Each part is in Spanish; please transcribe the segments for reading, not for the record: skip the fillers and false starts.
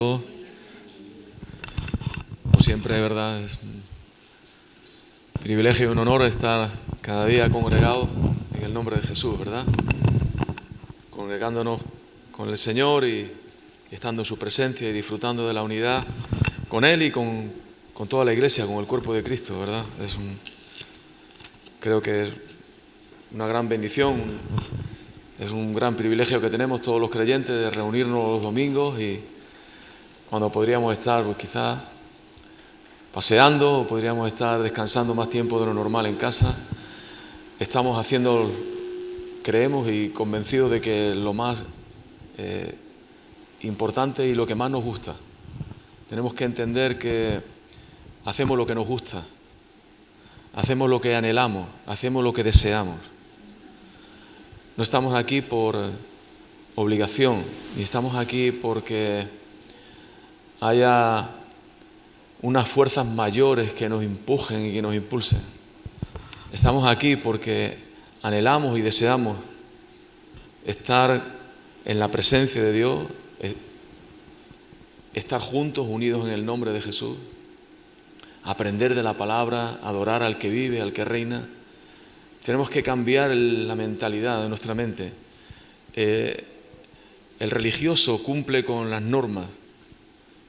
Como siempre, de verdad, es un privilegio y un honor estar cada día congregados en el nombre de Jesús, ¿verdad? Congregándonos con el Señor y estando en su presencia y disfrutando de la unidad con Él y con toda la iglesia, con el cuerpo de Cristo, ¿verdad? Creo que es una gran bendición, es un gran privilegio que tenemos todos los creyentes de reunirnos los domingos y cuando podríamos estar quizás paseando o podríamos estar descansando más tiempo de lo normal en casa, estamos haciendo, creemos y convencidos de que lo más importante y lo que más nos gusta. Tenemos que entender que hacemos lo que nos gusta, hacemos lo que anhelamos, hacemos lo que deseamos. No estamos aquí por obligación, ni estamos aquí porque haya unas fuerzas mayores que nos empujen y que nos impulsen. Estamos aquí porque anhelamos y deseamos estar en la presencia de Dios, estar juntos, unidos en el nombre de Jesús, aprender de la palabra, adorar al que vive, al que reina. Tenemos que cambiar la mentalidad de nuestra mente. El religioso cumple con las normas,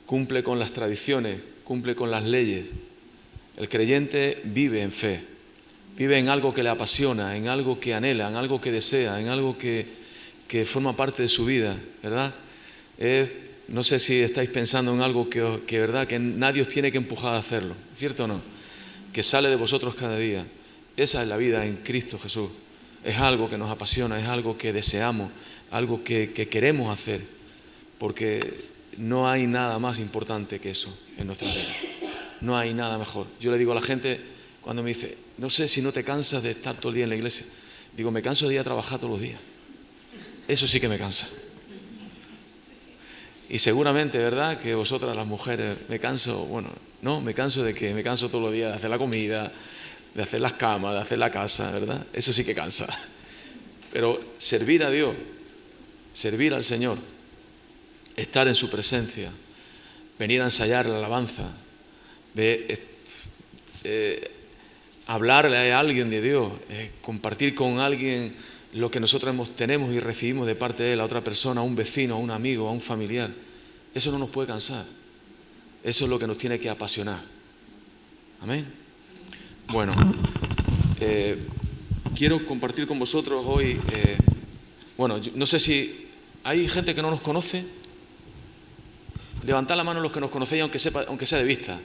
cumple con las tradiciones, cumple con las leyes. El creyente vive en fe, vive en algo que le apasiona, en algo que anhela, en algo que desea, en algo que forma parte de su vida, ¿verdad? No sé si estáis pensando en algo que verdad, que nadie os tiene que empujar a hacerlo, ¿cierto o no? Que sale de vosotros cada día. Esa es la vida en Cristo Jesús. Es algo que nos apasiona, es algo que deseamos, algo que queremos hacer, porque no hay nada más importante que eso en nuestra vida. No hay nada mejor. Yo le digo a la gente cuando me dice, no sé si no te cansas de estar todo el día en la iglesia. Digo, me canso de ir a trabajar todos los días. Eso sí que me cansa. Y seguramente, ¿verdad?, que vosotras las mujeres, me canso de que me canso todos los días de hacer la comida, de hacer las camas, de hacer la casa, ¿verdad? Eso sí que cansa. Pero servir a Dios, servir al Señor, estar en su presencia, venir a ensayar la alabanza, hablarle a alguien de Dios, compartir con alguien lo que nosotros tenemos y recibimos de parte de Él, a otra persona, a un vecino, a un amigo, a un familiar. Eso no nos puede cansar. Eso es lo que nos tiene que apasionar. Amén. Bueno, quiero compartir con vosotros hoy, no sé si hay gente que no nos conoce. Levantad la mano los que nos conocéis, aunque sea de vista.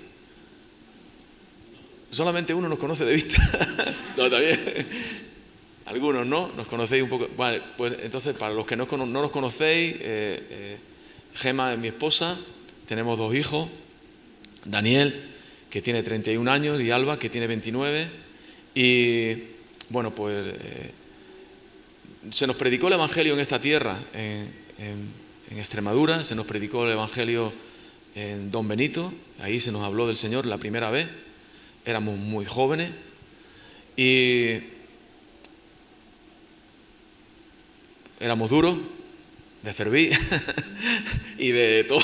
Solamente uno nos conoce de vista. No, también. Algunos no, nos conocéis un poco. Vale, pues entonces, para los que no nos conocéis, Gema es mi esposa, tenemos 2 hijos, Daniel, que tiene 31 años, y Alba, que tiene 29. Y bueno, pues se nos predicó el Evangelio en esta tierra, en Extremadura, se nos predicó el Evangelio en Don Benito, ahí se nos habló del Señor la primera vez, éramos muy jóvenes y éramos duros de servir y de todo,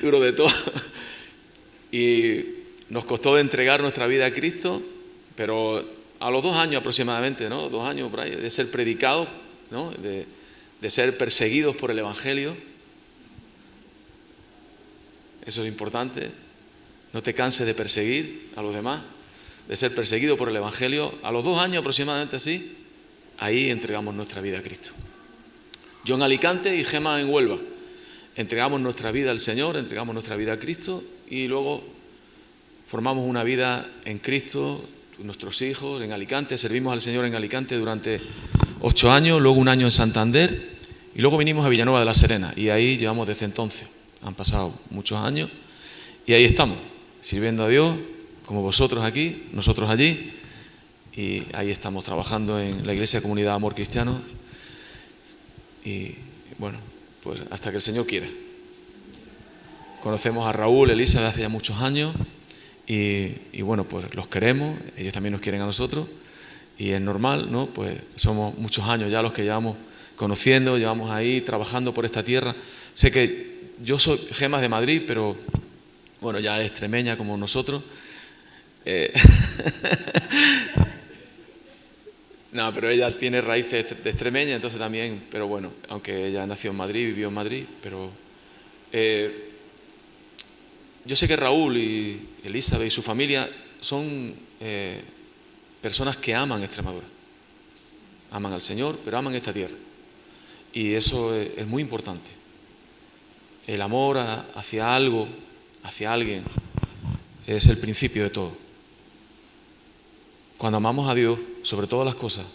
duros de todo, y nos costó de entregar nuestra vida a Cristo, pero a los 2 años aproximadamente, ¿no? 2 años por ahí, de ser predicados, ¿no? De ser perseguidos por el Evangelio. Eso es importante. No te canses de perseguir a los demás, de ser perseguido por el Evangelio. A los 2 años aproximadamente así, ahí entregamos nuestra vida a Cristo. Yo en Alicante y Gema en Huelva. Entregamos nuestra vida al Señor, entregamos nuestra vida a Cristo y luego formamos una vida en Cristo, nuestros hijos en Alicante. Servimos al Señor en Alicante durante 8 años, luego 1 año en Santander. Y luego vinimos a Villanueva de la Serena y ahí llevamos desde entonces. Han pasado muchos años y ahí estamos, sirviendo a Dios, como vosotros aquí, nosotros allí. Y ahí estamos trabajando en la Iglesia Comunidad Amor Cristiano. Y bueno, pues hasta que el Señor quiera. Conocemos a Raúl, Elisa de hace ya muchos años y bueno, pues los queremos, ellos también nos quieren a nosotros. Y es normal, ¿no? Pues somos muchos años ya los que llevamos conociendo, llevamos ahí trabajando por esta tierra. Sé que yo soy Gema de Madrid, pero bueno, ya es extremeña como nosotros. No, pero ella tiene raíces de extremeña, entonces también, pero bueno, aunque ella nació en Madrid, vivió en Madrid, pero yo sé que Raúl y Elizabeth y su familia son personas que aman Extremadura, aman al Señor, pero aman esta tierra, y eso es muy importante. El amor hacia algo, hacia alguien, es el principio de todo. Cuando amamos a Dios sobre todas las cosas,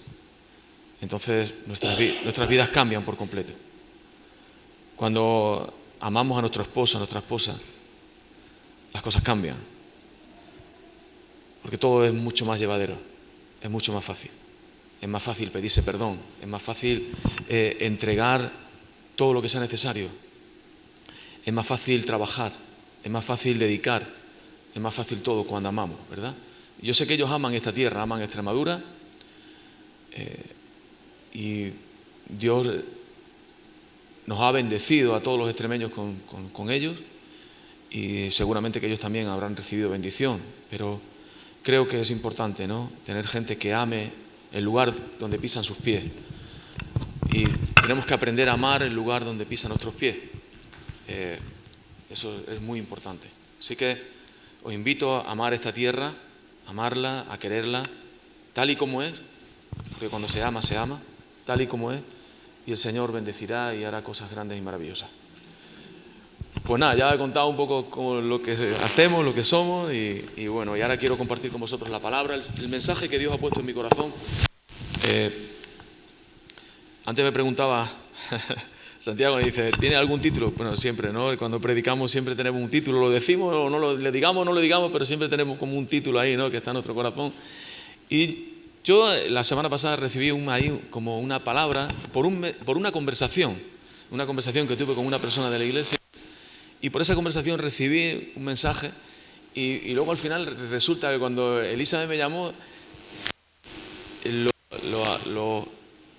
entonces nuestras vidas cambian por completo. Cuando amamos a nuestro esposo, a nuestra esposa, las cosas cambian. Porque todo es mucho más llevadero, es mucho más fácil. Es más fácil pedirse perdón, es más fácil entregar todo lo que sea necesario. Es más fácil trabajar, es más fácil dedicar, es más fácil todo cuando amamos, ¿verdad? Yo sé que ellos aman esta tierra, aman Extremadura, y Dios nos ha bendecido a todos los extremeños con ellos, y seguramente que ellos también habrán recibido bendición, pero creo que es importante, ¿no?, tener gente que ame el lugar donde pisan sus pies, y tenemos que aprender a amar el lugar donde pisan nuestros pies. Eso es muy importante. Así que os invito a amar esta tierra, a amarla, a quererla, tal y como es, porque cuando se ama, tal y como es, y el Señor bendecirá y hará cosas grandes y maravillosas. Pues nada, ya he contado un poco como lo que hacemos, lo que somos, y bueno, y ahora quiero compartir con vosotros la palabra, el mensaje que Dios ha puesto en mi corazón. Antes me preguntaba Santiago, me dice, ¿tiene algún título? Bueno, siempre, ¿no? Cuando predicamos siempre tenemos un título, lo decimos o no le digamos, pero siempre tenemos como un título ahí, ¿no?, que está en nuestro corazón. Y yo la semana pasada recibí como una palabra por una conversación que tuve con una persona de la iglesia, y por esa conversación recibí un mensaje, y luego al final resulta que cuando Elizabeth me llamó, lo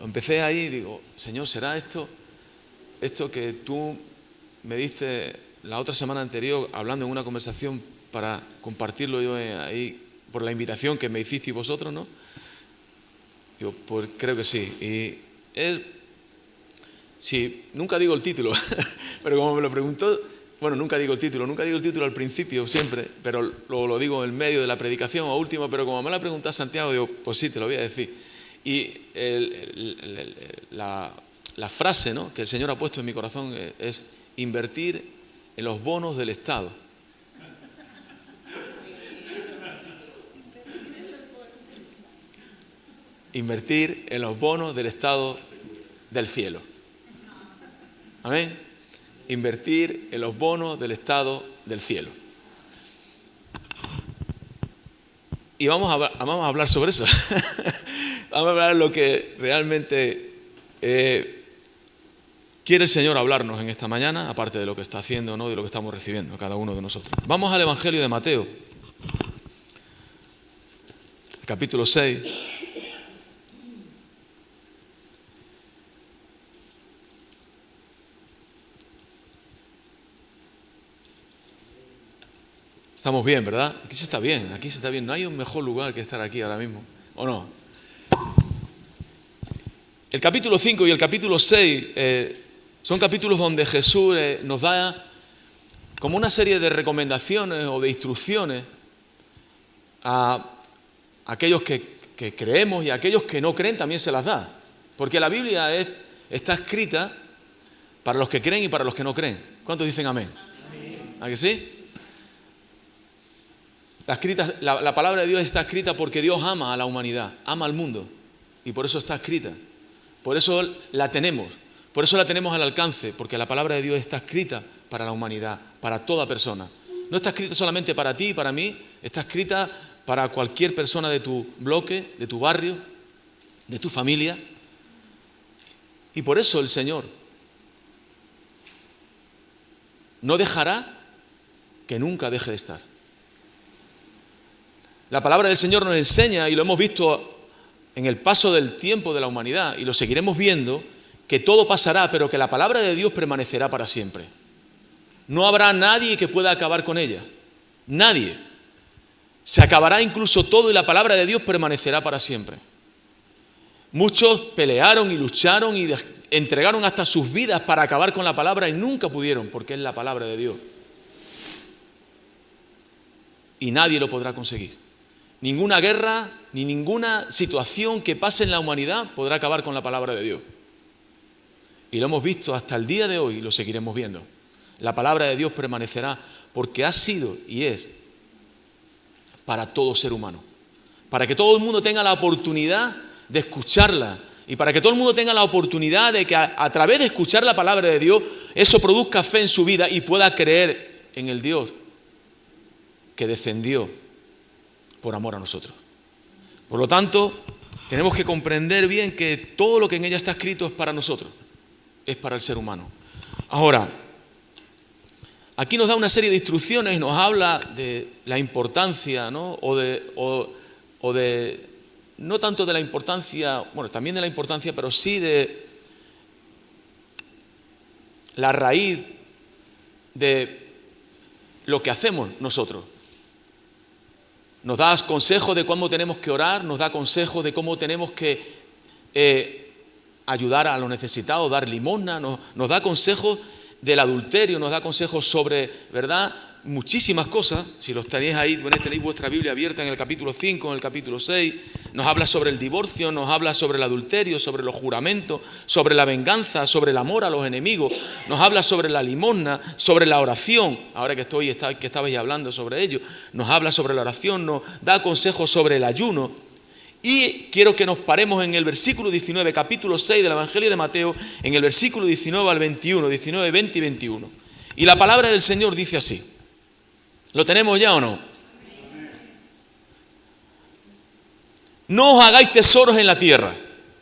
empecé ahí y digo, Señor, ¿será esto que tú me diste la otra semana anterior hablando en una conversación para compartirlo yo ahí por la invitación que me hicisteis vosotros, ¿no? Digo, pues creo que sí. Sí, nunca digo el título, pero como me lo preguntó, bueno, nunca digo el título al principio siempre, pero lo digo en medio de la predicación o último, pero como me lo ha preguntado Santiago, digo, pues sí, te lo voy a decir. Y la frase, ¿no?, que el Señor ha puesto en mi corazón es invertir en los bonos del Estado. Invertir en los bonos del Estado del cielo. Amén. Invertir en los bonos del Estado del cielo. Y vamos a hablar sobre eso. Vamos a hablar de lo que realmente quiere el Señor hablarnos en esta mañana, aparte de lo que está haciendo, ¿no?, de lo que estamos recibiendo cada uno de nosotros. Vamos al Evangelio de Mateo, capítulo 6. Estamos bien, ¿verdad? Aquí se está bien. No hay un mejor lugar que estar aquí ahora mismo, ¿o no? El capítulo 5 y el capítulo 6 son capítulos donde Jesús nos da como una serie de recomendaciones o de instrucciones a aquellos que creemos, y a aquellos que no creen también se las da. Porque la Biblia está escrita para los que creen y para los que no creen. ¿Cuántos dicen amén? ¿A que sí? La palabra de Dios está escrita porque Dios ama a la humanidad, ama al mundo, y por eso está escrita. Por eso la tenemos al alcance, porque la palabra de Dios está escrita para la humanidad, para toda persona. No está escrita solamente para ti y para mí, está escrita para cualquier persona de tu bloque, de tu barrio, de tu familia. Y por eso el Señor no dejará que nunca deje de estar. La palabra del Señor nos enseña, y lo hemos visto en el paso del tiempo de la humanidad, y lo seguiremos viendo, que todo pasará, pero que la palabra de Dios permanecerá para siempre. no habrá nadie que pueda acabar con ella. Nadie. Se acabará incluso todo y la palabra de Dios permanecerá para siempre. Muchos pelearon y lucharon y entregaron hasta sus vidas para acabar con la palabra y nunca pudieron, porque es la palabra de Dios. Y nadie lo podrá conseguir. Ninguna guerra ni ninguna situación que pase en la humanidad podrá acabar con la palabra de Dios. Y lo hemos visto hasta el día de hoy y lo seguiremos viendo. La palabra de Dios permanecerá porque ha sido y es para todo ser humano. Para que todo el mundo tenga la oportunidad de escucharla y para que todo el mundo tenga la oportunidad de que a través de escuchar la palabra de Dios, eso produzca fe en su vida y pueda creer en el Dios que descendió por amor a nosotros. Por lo tanto, tenemos que comprender bien que todo lo que en ella está escrito es para nosotros, es para el ser humano. Ahora, aquí nos da una serie de instrucciones, nos habla de la importancia, ¿no? No tanto de la importancia, bueno, también de la importancia, pero sí de la raíz de lo que hacemos nosotros. Nos da consejos de cómo tenemos que orar, nos da consejos de cómo tenemos que ayudar a los necesitados, dar limosna, nos da consejos del adulterio, nos da consejos sobre, ¿verdad?, muchísimas cosas. Si los tenéis ahí, tenéis vuestra Biblia abierta en el capítulo 5, en el capítulo 6, nos habla sobre el divorcio, nos habla sobre el adulterio, sobre los juramentos, sobre la venganza, sobre el amor a los enemigos, nos habla sobre la limosna, sobre la oración, ahora que estabais hablando sobre ello, nos habla sobre la oración, nos da consejos sobre el ayuno. Y quiero que nos paremos en el versículo 19, capítulo 6 del Evangelio de Mateo, en el versículo 19 al 21, 19, 20 y 21. Y la palabra del Señor dice así. ¿Lo tenemos ya o no? No os hagáis tesoros en la tierra,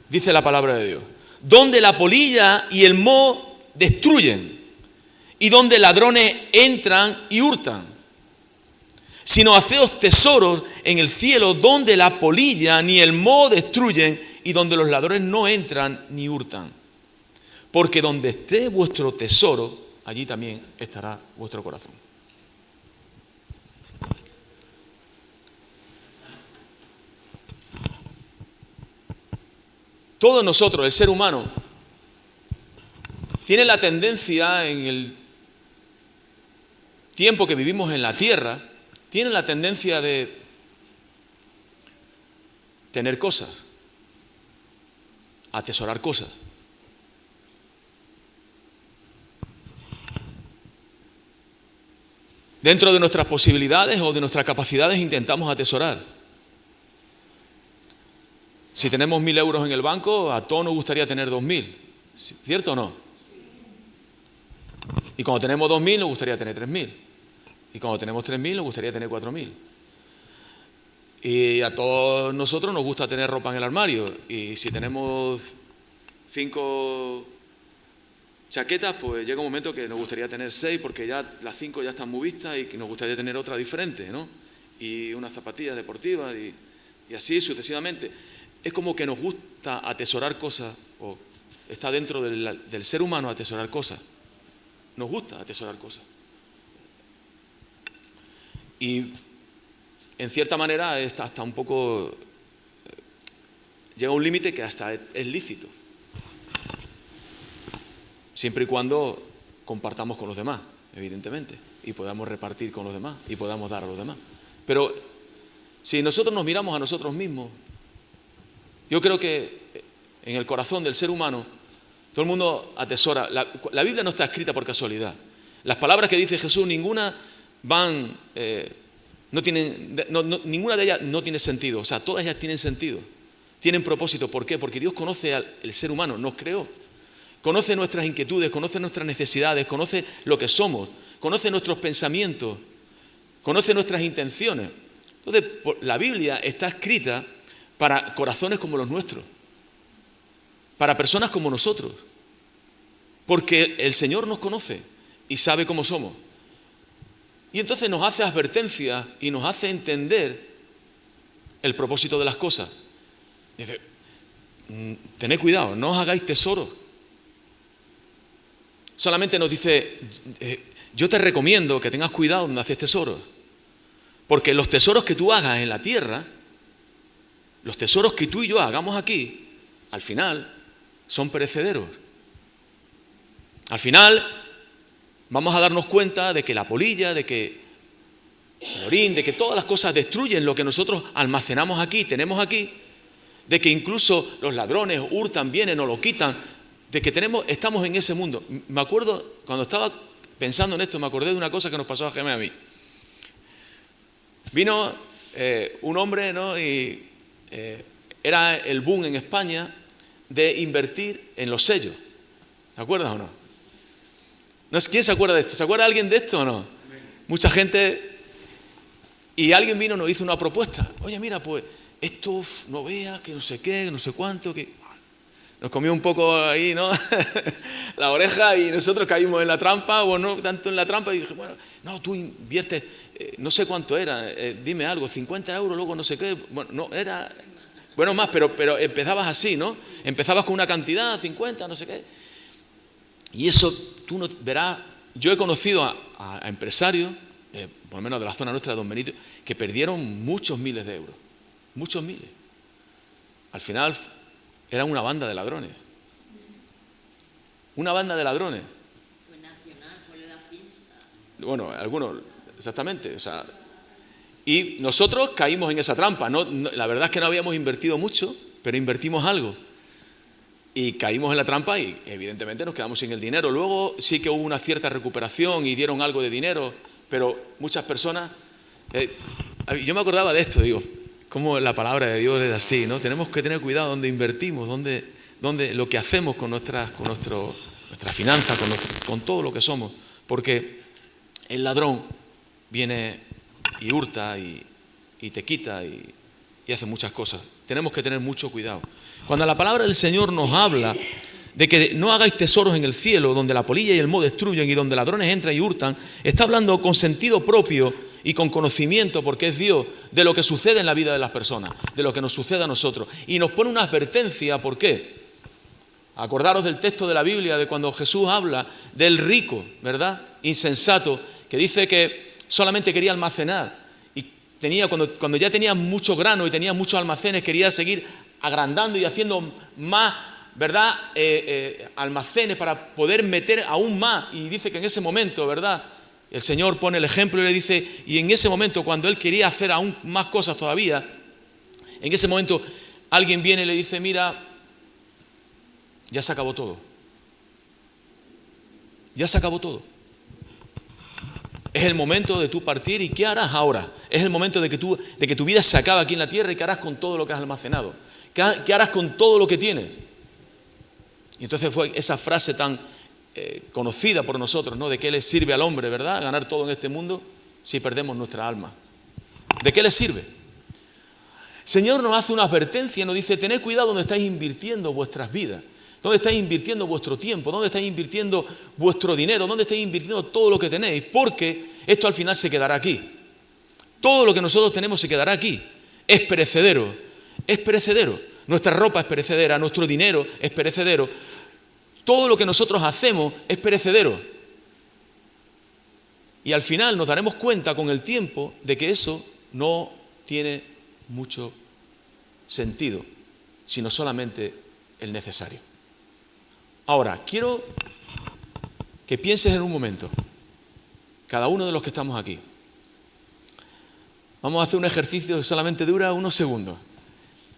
dice la palabra de Dios, donde la polilla y el moho destruyen y donde ladrones entran y hurtan. Sino haceos tesoros en el cielo donde la polilla ni el moho destruyen y donde los ladrones no entran ni hurtan. Porque donde esté vuestro tesoro, allí también estará vuestro corazón. Todos nosotros, el ser humano, tiene la tendencia en el tiempo que vivimos en la tierra, tiene la tendencia de tener cosas, atesorar cosas. Dentro de nuestras posibilidades o de nuestras capacidades intentamos atesorar. Si tenemos 1.000 euros en el banco, a todos nos gustaría tener 2.000, ¿cierto o no? Y cuando tenemos 2.000 nos gustaría tener 3.000. Y cuando tenemos 3.000 nos gustaría tener 4.000. Y a todos nosotros nos gusta tener ropa en el armario. Y si tenemos 5 chaquetas, pues llega un momento que nos gustaría tener 6 porque ya las 5 ya están muy vistas y que nos gustaría tener otra diferente, ¿no? Y unas zapatillas deportivas y así sucesivamente. Es como que nos gusta atesorar cosas, o está dentro del ser humano atesorar cosas. Nos gusta atesorar cosas. Y en cierta manera está hasta un poco, llega a un límite que hasta es lícito. Siempre y cuando compartamos con los demás, evidentemente, y podamos repartir con los demás y podamos dar a los demás. Pero si nosotros nos miramos a nosotros mismos, yo creo que en el corazón del ser humano todo el mundo atesora. La Biblia no está escrita por casualidad. Las palabras que dice Jesús, ninguna ninguna de ellas no tiene sentido. O sea, todas ellas tienen sentido, tienen propósito. ¿Por qué? Porque Dios conoce al ser humano, nos creó. Conoce nuestras inquietudes, conoce nuestras necesidades, conoce lo que somos, conoce nuestros pensamientos, conoce nuestras intenciones. Entonces, la Biblia está escrita para corazones como los nuestros, para personas como nosotros, porque el Señor nos conoce y sabe cómo somos. Y entonces nos hace advertencias y nos hace entender el propósito de las cosas. Dice, tened cuidado, no os hagáis tesoros. Solamente nos dice, yo te recomiendo que tengas cuidado donde haces tesoros. Porque los tesoros que tú hagas en la tierra, los tesoros que tú y yo hagamos aquí, al final son perecederos. Al final vamos a darnos cuenta de que la polilla, de que el orín, de que todas las cosas destruyen lo que nosotros almacenamos aquí, tenemos aquí, de que incluso los ladrones hurtan, vienen o lo quitan, de que estamos en ese mundo. Me acuerdo, cuando estaba pensando en esto, me acordé de una cosa que nos pasó a Gemma y a mí. Vino un hombre, ¿no? Y era el boom en España de invertir en los sellos. ¿Te acuerdas o no? ¿Quién se acuerda de esto? ¿Se acuerda alguien de esto o no? Mucha gente. Y alguien vino y nos hizo una propuesta. Oye, mira, pues esto no veas, que no sé qué, que no sé cuánto, que nos comió un poco ahí, ¿no? La oreja, y nosotros caímos en la trampa, o no tanto en la trampa, y dije, bueno, no, tú inviertes, no sé cuánto era, dime algo, 50 euros, luego no sé qué, bueno, no, era, bueno, más, pero empezabas así, ¿no? Empezabas con una cantidad, 50, no sé qué. Y eso, tú no verás, yo he conocido a empresarios, por lo menos de la zona nuestra de Don Benito, que perdieron muchos miles de euros, muchos miles. Al final eran una banda de ladrones. Una banda de ladrones. Fue nacional, fue la fiesta. Bueno, algunos, exactamente. O sea, y nosotros caímos en esa trampa. La verdad es que no habíamos invertido mucho, pero invertimos algo. Y caímos en la trampa y evidentemente nos quedamos sin el dinero. Luego sí que hubo una cierta recuperación y dieron algo de dinero, pero muchas personas... yo me acordaba de esto, digo, cómo la palabra de Dios es así, ¿no? Tenemos que tener cuidado donde invertimos, donde lo que hacemos con nuestras finanzas, con todo lo que somos, porque el ladrón viene y hurta y te quita y hace muchas cosas. Tenemos que tener mucho cuidado. Cuando la palabra del Señor nos habla de que no hagáis tesoros en el cielo, donde la polilla y el moho destruyen y donde ladrones entran y hurtan, está hablando con sentido propio y con conocimiento, porque es Dios, de lo que sucede en la vida de las personas, de lo que nos sucede a nosotros. Y nos pone una advertencia, ¿por qué? Acordaros del texto de la Biblia, de cuando Jesús habla del rico, ¿verdad? Insensato, que dice que solamente quería almacenar. Y cuando ya tenía mucho grano y tenía muchos almacenes, quería seguir agrandando y haciendo más, ¿verdad? Almacenes para poder meter aún más. Y dice que en ese momento, ¿verdad? El Señor pone el ejemplo y le dice, y en ese momento cuando él quería hacer aún más cosas todavía, en ese momento alguien viene y le dice, mira, ya se acabó todo. Ya se acabó todo. Es el momento de tú partir, ¿y qué harás ahora? Es el momento de que tu vida se acabe aquí en la tierra, y ¿qué harás con todo lo que has almacenado? ¿Qué harás con todo lo que tienes? Y entonces fue esa frase tan conocida por nosotros, ¿no? ¿De qué le sirve al hombre, verdad, ganar todo en este mundo si perdemos nuestra alma? ¿De qué le sirve? El Señor nos hace una advertencia, nos dice, tened cuidado donde estáis invirtiendo vuestras vidas, dónde estáis invirtiendo vuestro tiempo, dónde estáis invirtiendo vuestro dinero, dónde estáis invirtiendo todo lo que tenéis, porque esto al final se quedará aquí. Todo lo que nosotros tenemos se quedará aquí. Es perecedero, es perecedero. Nuestra ropa es perecedera, nuestro dinero es perecedero. Todo lo que nosotros hacemos es perecedero. Y al final nos daremos cuenta con el tiempo de que eso no tiene mucho sentido, sino solamente el necesario. Ahora, quiero que pienses en un momento, cada uno de los que estamos aquí. Vamos a hacer un ejercicio que solamente dura unos segundos.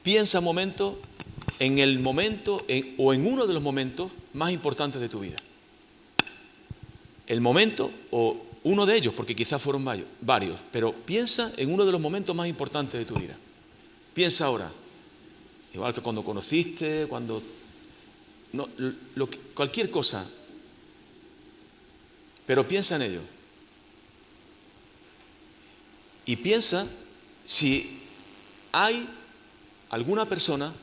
Piensa un momento en el momento o en uno de los momentos más importantes de tu vida. El momento o uno de ellos, porque quizás fueron varios, pero piensa en uno de los momentos más importantes de tu vida. Piensa ahora, igual que cuando conociste, cualquier cosa, pero piensa en ello. Y piensa si hay alguna persona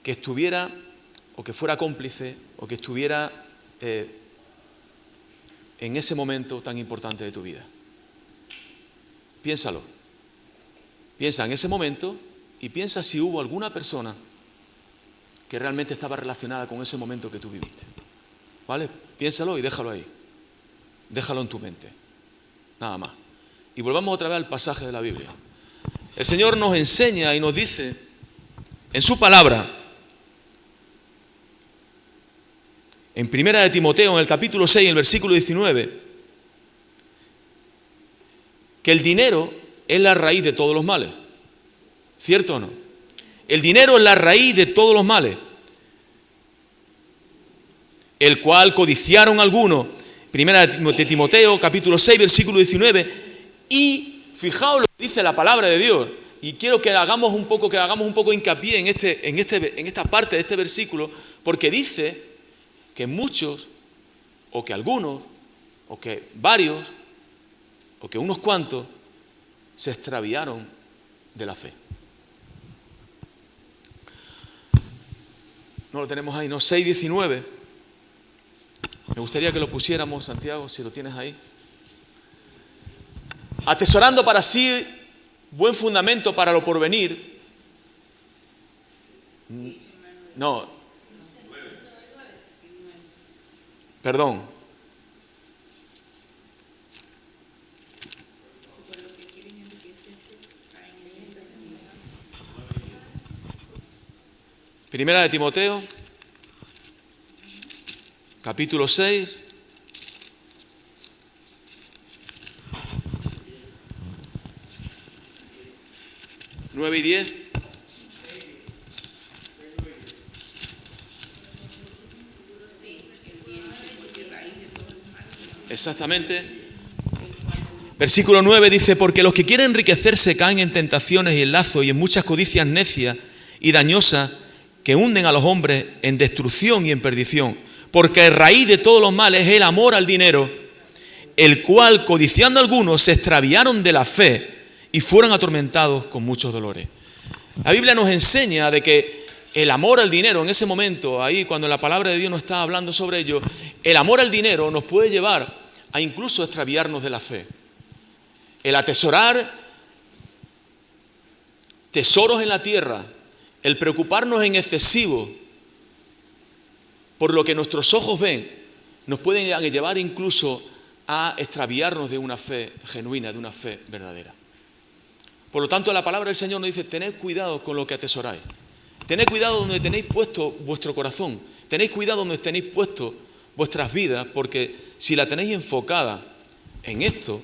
que estuviera o que fuera cómplice o que estuviera en ese momento tan importante de tu vida. Piénsalo. Piensa en ese momento y piensa si hubo alguna persona que realmente estaba relacionada con ese momento que tú viviste. ¿Vale? Piénsalo y déjalo ahí. Déjalo en tu mente. Nada más. Y volvamos otra vez al pasaje de la Biblia. El Señor nos enseña y nos dice en su palabra, en Primera de Timoteo, en el capítulo 6, en el versículo 19, que el dinero es la raíz de todos los males. ¿Cierto o no? El dinero es la raíz de todos los males, el cual codiciaron algunos. Primera de Timoteo, capítulo 6, versículo 19, y fijaos lo que dice la palabra de Dios, y quiero que hagamos un poco hincapié en esta parte de este versículo, porque dice que muchos, o que algunos, o que varios, o que unos cuantos se extraviaron de la fe. No lo tenemos ahí, no, 6:19. Me gustaría que lo pusiéramos, Santiago, si lo tienes ahí. Atesorando para sí buen fundamento para lo porvenir. No. Perdón. Primera de Timoteo, capítulo 6. ¿9 y 10? Exactamente. Versículo 9 dice, porque los que quieren enriquecerse caen en tentaciones y en lazos y en muchas codicias necias y dañosas que hunden a los hombres en destrucción y en perdición. Porque la raíz de todos los males es el amor al dinero, el cual, codiciando algunos, se extraviaron de la fe y fueron atormentados con muchos dolores. La Biblia nos enseña de que el amor al dinero, en ese momento, ahí cuando la palabra de Dios nos está hablando sobre ello, el amor al dinero nos puede llevar a incluso extraviarnos de la fe. El atesorar tesoros en la tierra, el preocuparnos en excesivo por lo que nuestros ojos ven, nos pueden llevar incluso a extraviarnos de una fe genuina, de una fe verdadera. Por lo tanto, la palabra del Señor nos dice, tened cuidado con lo que atesoráis. Tened cuidado donde tenéis puesto vuestro corazón. Tened cuidado donde tenéis puesto vuestras vidas, porque si la tenéis enfocada en esto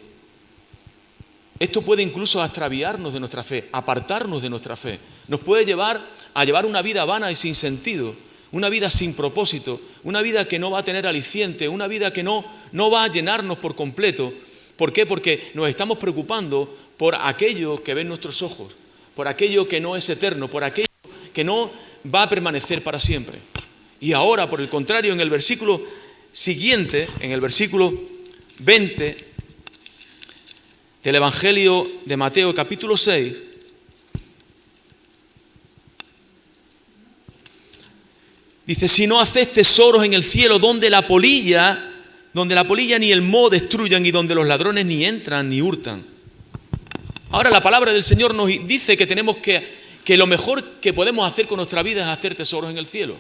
puede incluso extraviarnos de nuestra fe, apartarnos de nuestra fe. Nos puede llevar a llevar una vida vana y sin sentido, una vida sin propósito, una vida que no va a tener aliciente, una vida que no va a llenarnos por completo. ¿Por qué? Porque nos estamos preocupando por aquello que ven nuestros ojos, por aquello que no es eterno, por aquello que no va a permanecer para siempre. Y ahora, por el contrario, en el versículo siguiente, en el versículo 20 del Evangelio de Mateo, capítulo 6, dice, si no hacéis tesoros en el cielo donde la polilla ni el moho destruyan y donde los ladrones ni entran ni hurtan. Ahora la palabra del Señor nos dice que tenemos que lo mejor que podemos hacer con nuestra vida es hacer tesoros en el cielo.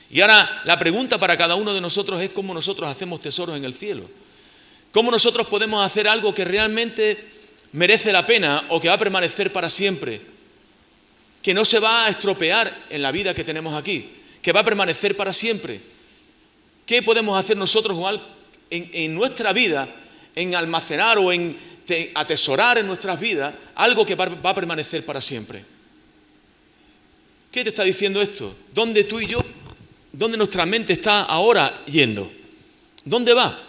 Y ahora la pregunta para cada uno de nosotros es cómo nosotros hacemos tesoros en el cielo. ¿Cómo nosotros podemos hacer algo que realmente merece la pena o que va a permanecer para siempre? Que no se va a estropear en la vida que tenemos aquí, que va a permanecer para siempre. ¿Qué podemos hacer nosotros en nuestra vida, en almacenar o en atesorar en nuestras vidas algo que va a permanecer para siempre? ¿Qué te está diciendo esto? ¿Dónde tú y yo, dónde nuestra mente está ahora yendo? ¿Dónde va?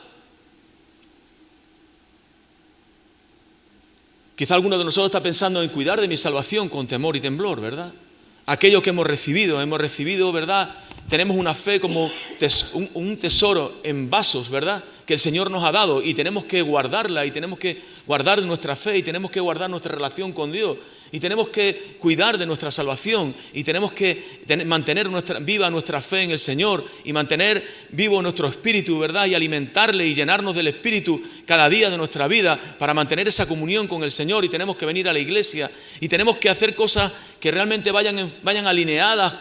Quizá alguno de nosotros está pensando en cuidar de mi salvación con temor y temblor, ¿verdad? Aquello que hemos recibido, ¿verdad? Tenemos una fe como un tesoro en vasos, ¿verdad? Que el Señor nos ha dado y tenemos que guardarla y tenemos que guardar nuestra fe y tenemos que guardar nuestra relación con Dios y tenemos que cuidar de nuestra salvación y tenemos que mantener viva nuestra fe en el Señor y mantener vivo nuestro espíritu, ¿verdad? Y alimentarle y llenarnos del espíritu cada día de nuestra vida para mantener esa comunión con el Señor y tenemos que venir a la iglesia y tenemos que hacer cosas que realmente vayan alineadas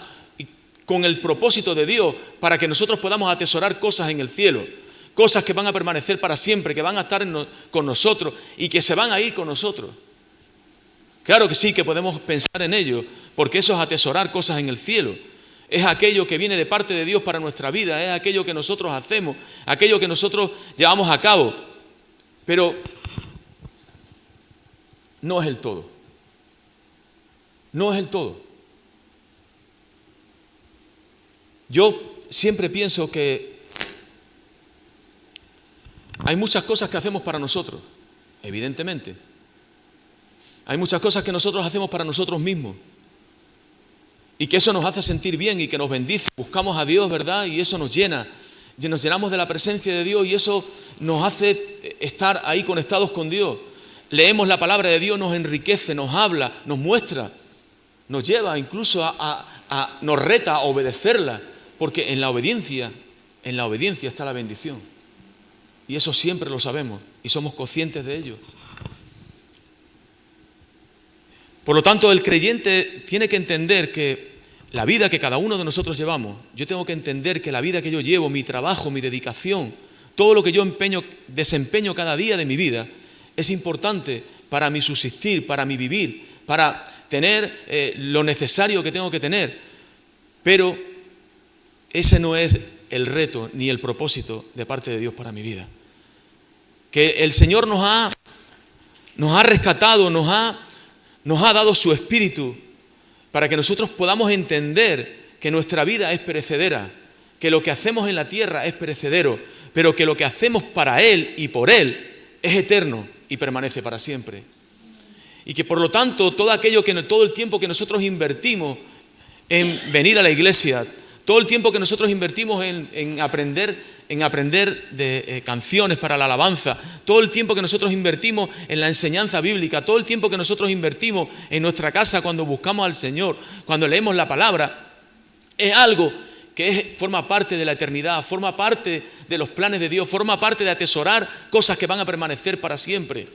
con el propósito de Dios para que nosotros podamos atesorar cosas en el cielo, cosas que van a permanecer para siempre, que van a estar con nosotros y que se van a ir con nosotros. Claro que sí, que podemos pensar en ello, porque eso es atesorar cosas en el cielo. Es aquello que viene de parte de Dios para nuestra vida, es aquello que nosotros hacemos, aquello que nosotros llevamos a cabo. Pero no es el todo. No es el todo. Yo siempre pienso que hay muchas cosas que hacemos para nosotros, evidentemente. Hay muchas cosas que nosotros hacemos para nosotros mismos y que eso nos hace sentir bien y que nos bendice. Buscamos a Dios, ¿verdad? Y eso nos llena. Y nos llenamos de la presencia de Dios y eso nos hace estar ahí conectados con Dios. Leemos la palabra de Dios, nos enriquece, nos habla, nos muestra, nos lleva incluso nos reta a obedecerla, porque en la obediencia está la bendición. Y eso siempre lo sabemos y somos conscientes de ello. Por lo tanto, el creyente tiene que entender que la vida que cada uno de nosotros llevamos, yo tengo que entender que la vida que yo llevo, mi trabajo, mi dedicación, todo lo que yo desempeño cada día de mi vida, es importante para mi subsistir, para mi vivir, para tener lo necesario que tengo que tener. Pero ese no es el reto ni el propósito de parte de Dios para mi vida. Que el Señor nos ha rescatado, nos ha dado su Espíritu para que nosotros podamos entender que nuestra vida es perecedera, que lo que hacemos en la tierra es perecedero, pero que lo que hacemos para Él y por Él es eterno y permanece para siempre. Y que por lo tanto todo el tiempo que nosotros invertimos en venir a la iglesia, todo el tiempo que nosotros invertimos en aprender de canciones para la alabanza, todo el tiempo que nosotros invertimos en la enseñanza bíblica, todo el tiempo que nosotros invertimos en nuestra casa cuando buscamos al Señor, cuando leemos la palabra, es algo que forma parte de la eternidad, forma parte de los planes de Dios, forma parte de atesorar cosas que van a permanecer para siempre,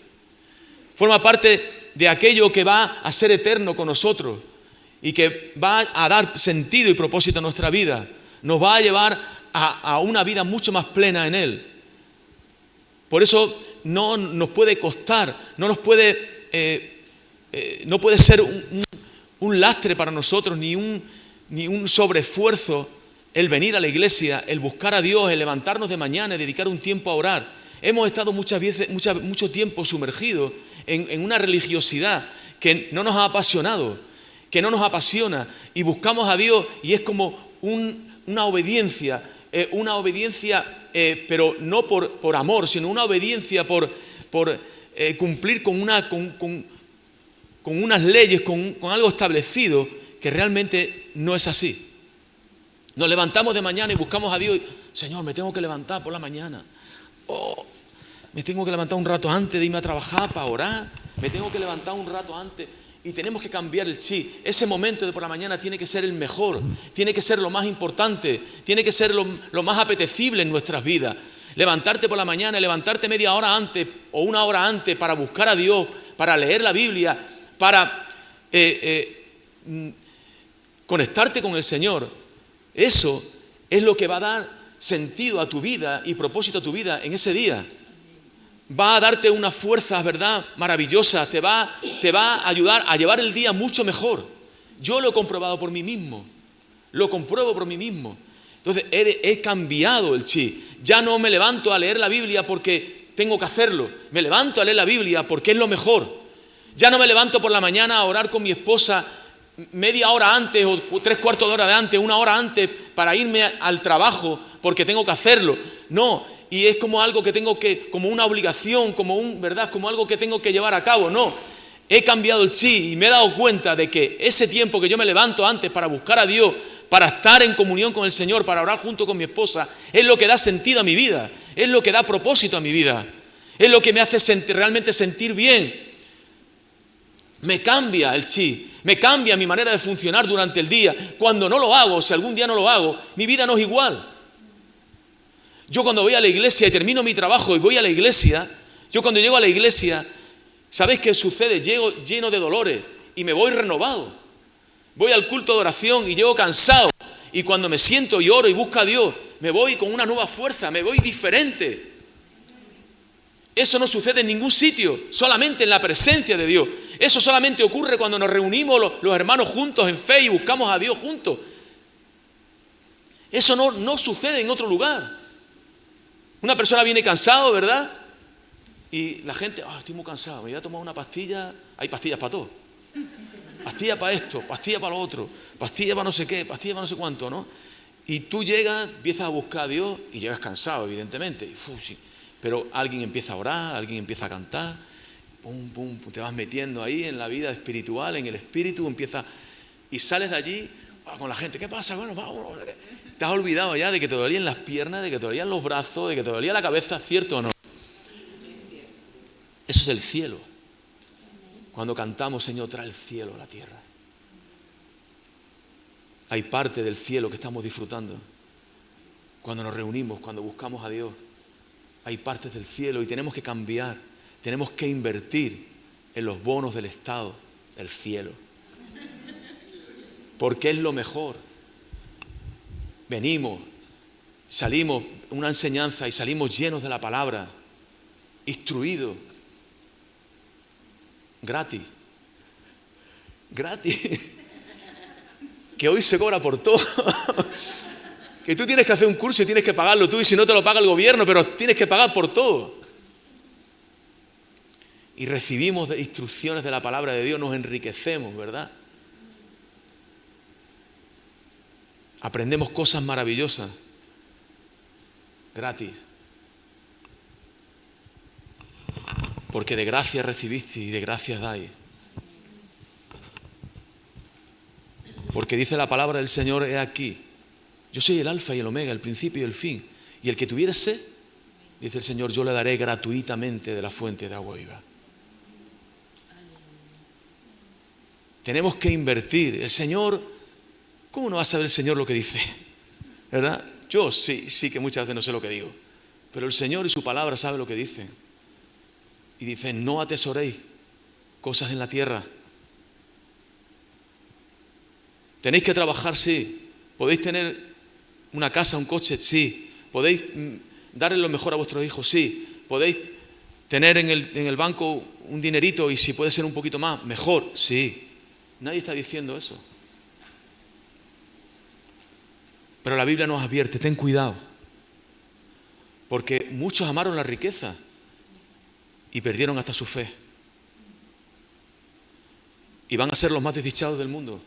forma parte de aquello que va a ser eterno con nosotros y que va a dar sentido y propósito a nuestra vida, nos va a llevar a una vida mucho más plena en Él. Por eso no nos puede costar, no puede ser un lastre para nosotros, ni un sobreesfuerzo el venir a la iglesia, el buscar a Dios, el levantarnos de mañana y dedicar un tiempo a orar. Hemos estado mucho tiempo sumergidos en una religiosidad que no nos ha apasionado, que no nos apasiona, y buscamos a Dios y es como una obediencia, pero no por amor, sino una obediencia por cumplir con unas leyes, con algo establecido, que realmente no es así. Nos levantamos de mañana y buscamos a Dios y, Señor, me tengo que levantar por la mañana. Me tengo que levantar un rato antes de irme a trabajar para orar. Me tengo que levantar un rato antes. Y tenemos que cambiar el chip. Ese momento de por la mañana tiene que ser el mejor, tiene que ser lo más importante, tiene que ser lo más apetecible en nuestras vidas. Levantarte por la mañana, levantarte media hora antes o una hora antes para buscar a Dios, para leer la Biblia, para conectarte con el Señor. Eso es lo que va a dar sentido a tu vida y propósito a tu vida en ese día. Va a darte unas fuerzas, ¿verdad?, maravillosas, te va a ayudar a llevar el día mucho mejor. Yo lo he comprobado por mí mismo, lo compruebo por mí mismo. Entonces he cambiado el chip. Ya no me levanto a leer la Biblia porque tengo que hacerlo, me levanto a leer la Biblia porque es lo mejor. Ya no me levanto por la mañana a orar con mi esposa media hora antes o 3/4 de hora de antes, una hora antes para irme al trabajo porque tengo que hacerlo. No. Y es como algo que como una obligación, ¿verdad? Como algo que tengo que llevar a cabo. No, he cambiado el chip y me he dado cuenta de que ese tiempo que yo me levanto antes para buscar a Dios, para estar en comunión con el Señor, para orar junto con mi esposa, es lo que da sentido a mi vida, es lo que da propósito a mi vida, es lo que me hace realmente sentir bien. Me cambia el chip, me cambia mi manera de funcionar durante el día. Cuando no lo hago, si algún día no lo hago, mi vida no es igual. Yo cuando voy a la iglesia y termino mi trabajo y voy a la iglesia, yo cuando llego a la iglesia, ¿sabéis qué sucede? Llego lleno de dolores y me voy renovado. Voy al culto de oración y llego cansado Y cuando me siento y oro y busco a Dios, me voy con una nueva fuerza, me voy diferente. Eso no sucede en ningún sitio, solamente en la presencia de Dios. Eso solamente ocurre cuando nos reunimos los hermanos juntos en fe y buscamos a Dios juntos. Eso no sucede en otro lugar. Una persona viene cansado, ¿verdad? Y la gente, estoy muy cansado, me voy a tomar una pastilla. Hay pastillas para todo. Pastilla para esto, pastilla para lo otro, pastilla para no sé qué, pastilla para no sé cuánto, ¿no? Y tú llegas, empiezas a buscar a Dios y llegas cansado, evidentemente. Sí. Pero alguien empieza a orar, alguien empieza a cantar, pum, pum, te vas metiendo ahí en la vida espiritual, en el espíritu, empiezas y sales de allí con la gente. ¿Qué pasa? Bueno, vamos. Te has olvidado ya de que te dolían las piernas, de que te dolían los brazos, de que te dolía la cabeza, ¿cierto o no? Eso es el cielo. Cuando cantamos, Señor, trae el cielo a la tierra. Hay parte del cielo que estamos disfrutando. Cuando nos reunimos, cuando buscamos a Dios, hay partes del cielo y tenemos que cambiar, tenemos que invertir en los bonos del Estado, del cielo. Porque es lo mejor. Venimos, salimos una enseñanza y salimos llenos de la palabra, instruidos, gratis, que hoy se cobra por todo, que tú tienes que hacer un curso y tienes que pagarlo tú y si no te lo paga el gobierno, pero tienes que pagar por todo. Y recibimos instrucciones de la palabra de Dios, nos enriquecemos, ¿verdad? Aprendemos cosas maravillosas, gratis. Porque de gracia recibiste y de gracia dais. Porque dice la palabra del Señor, he aquí, yo soy el alfa y el omega, el principio y el fin. Y el que tuviere sed, dice el Señor, yo le daré gratuitamente de la fuente de agua viva. Tenemos que invertir. El Señor, ¿cómo no va a saber el Señor lo que dice? ¿Verdad? Yo sí que muchas veces no sé lo que digo. Pero el Señor y su palabra sabe lo que dice. Y dice, no atesoréis cosas en la tierra. Tenéis que trabajar, sí. Podéis tener una casa, un coche, sí. Podéis darle lo mejor a vuestros hijos, sí. Podéis tener en el banco un dinerito y si puede ser un poquito más, mejor, sí. Nadie está diciendo eso. Pero la Biblia nos advierte, ten cuidado. Porque muchos amaron la riqueza y perdieron hasta su fe. Y van a ser los más desdichados del mundo.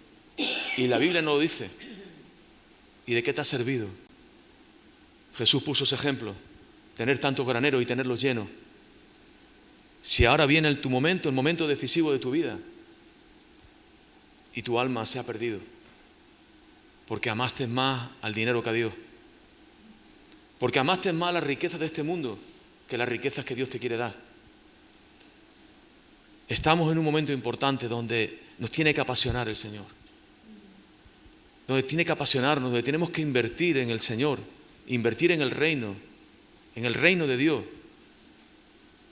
Y la Biblia no lo dice. ¿Y de qué te ha servido? Jesús puso ese ejemplo. Tener tantos graneros y tenerlos llenos. Si ahora viene el momento decisivo de tu vida, y tu alma se ha perdido, porque amaste más al dinero que a Dios. Porque amaste más las riquezas de este mundo que las riquezas que Dios te quiere dar. Estamos en un momento importante donde nos tiene que apasionar el Señor. Donde tiene que apasionarnos, donde tenemos que invertir en el Señor, invertir en el reino de Dios.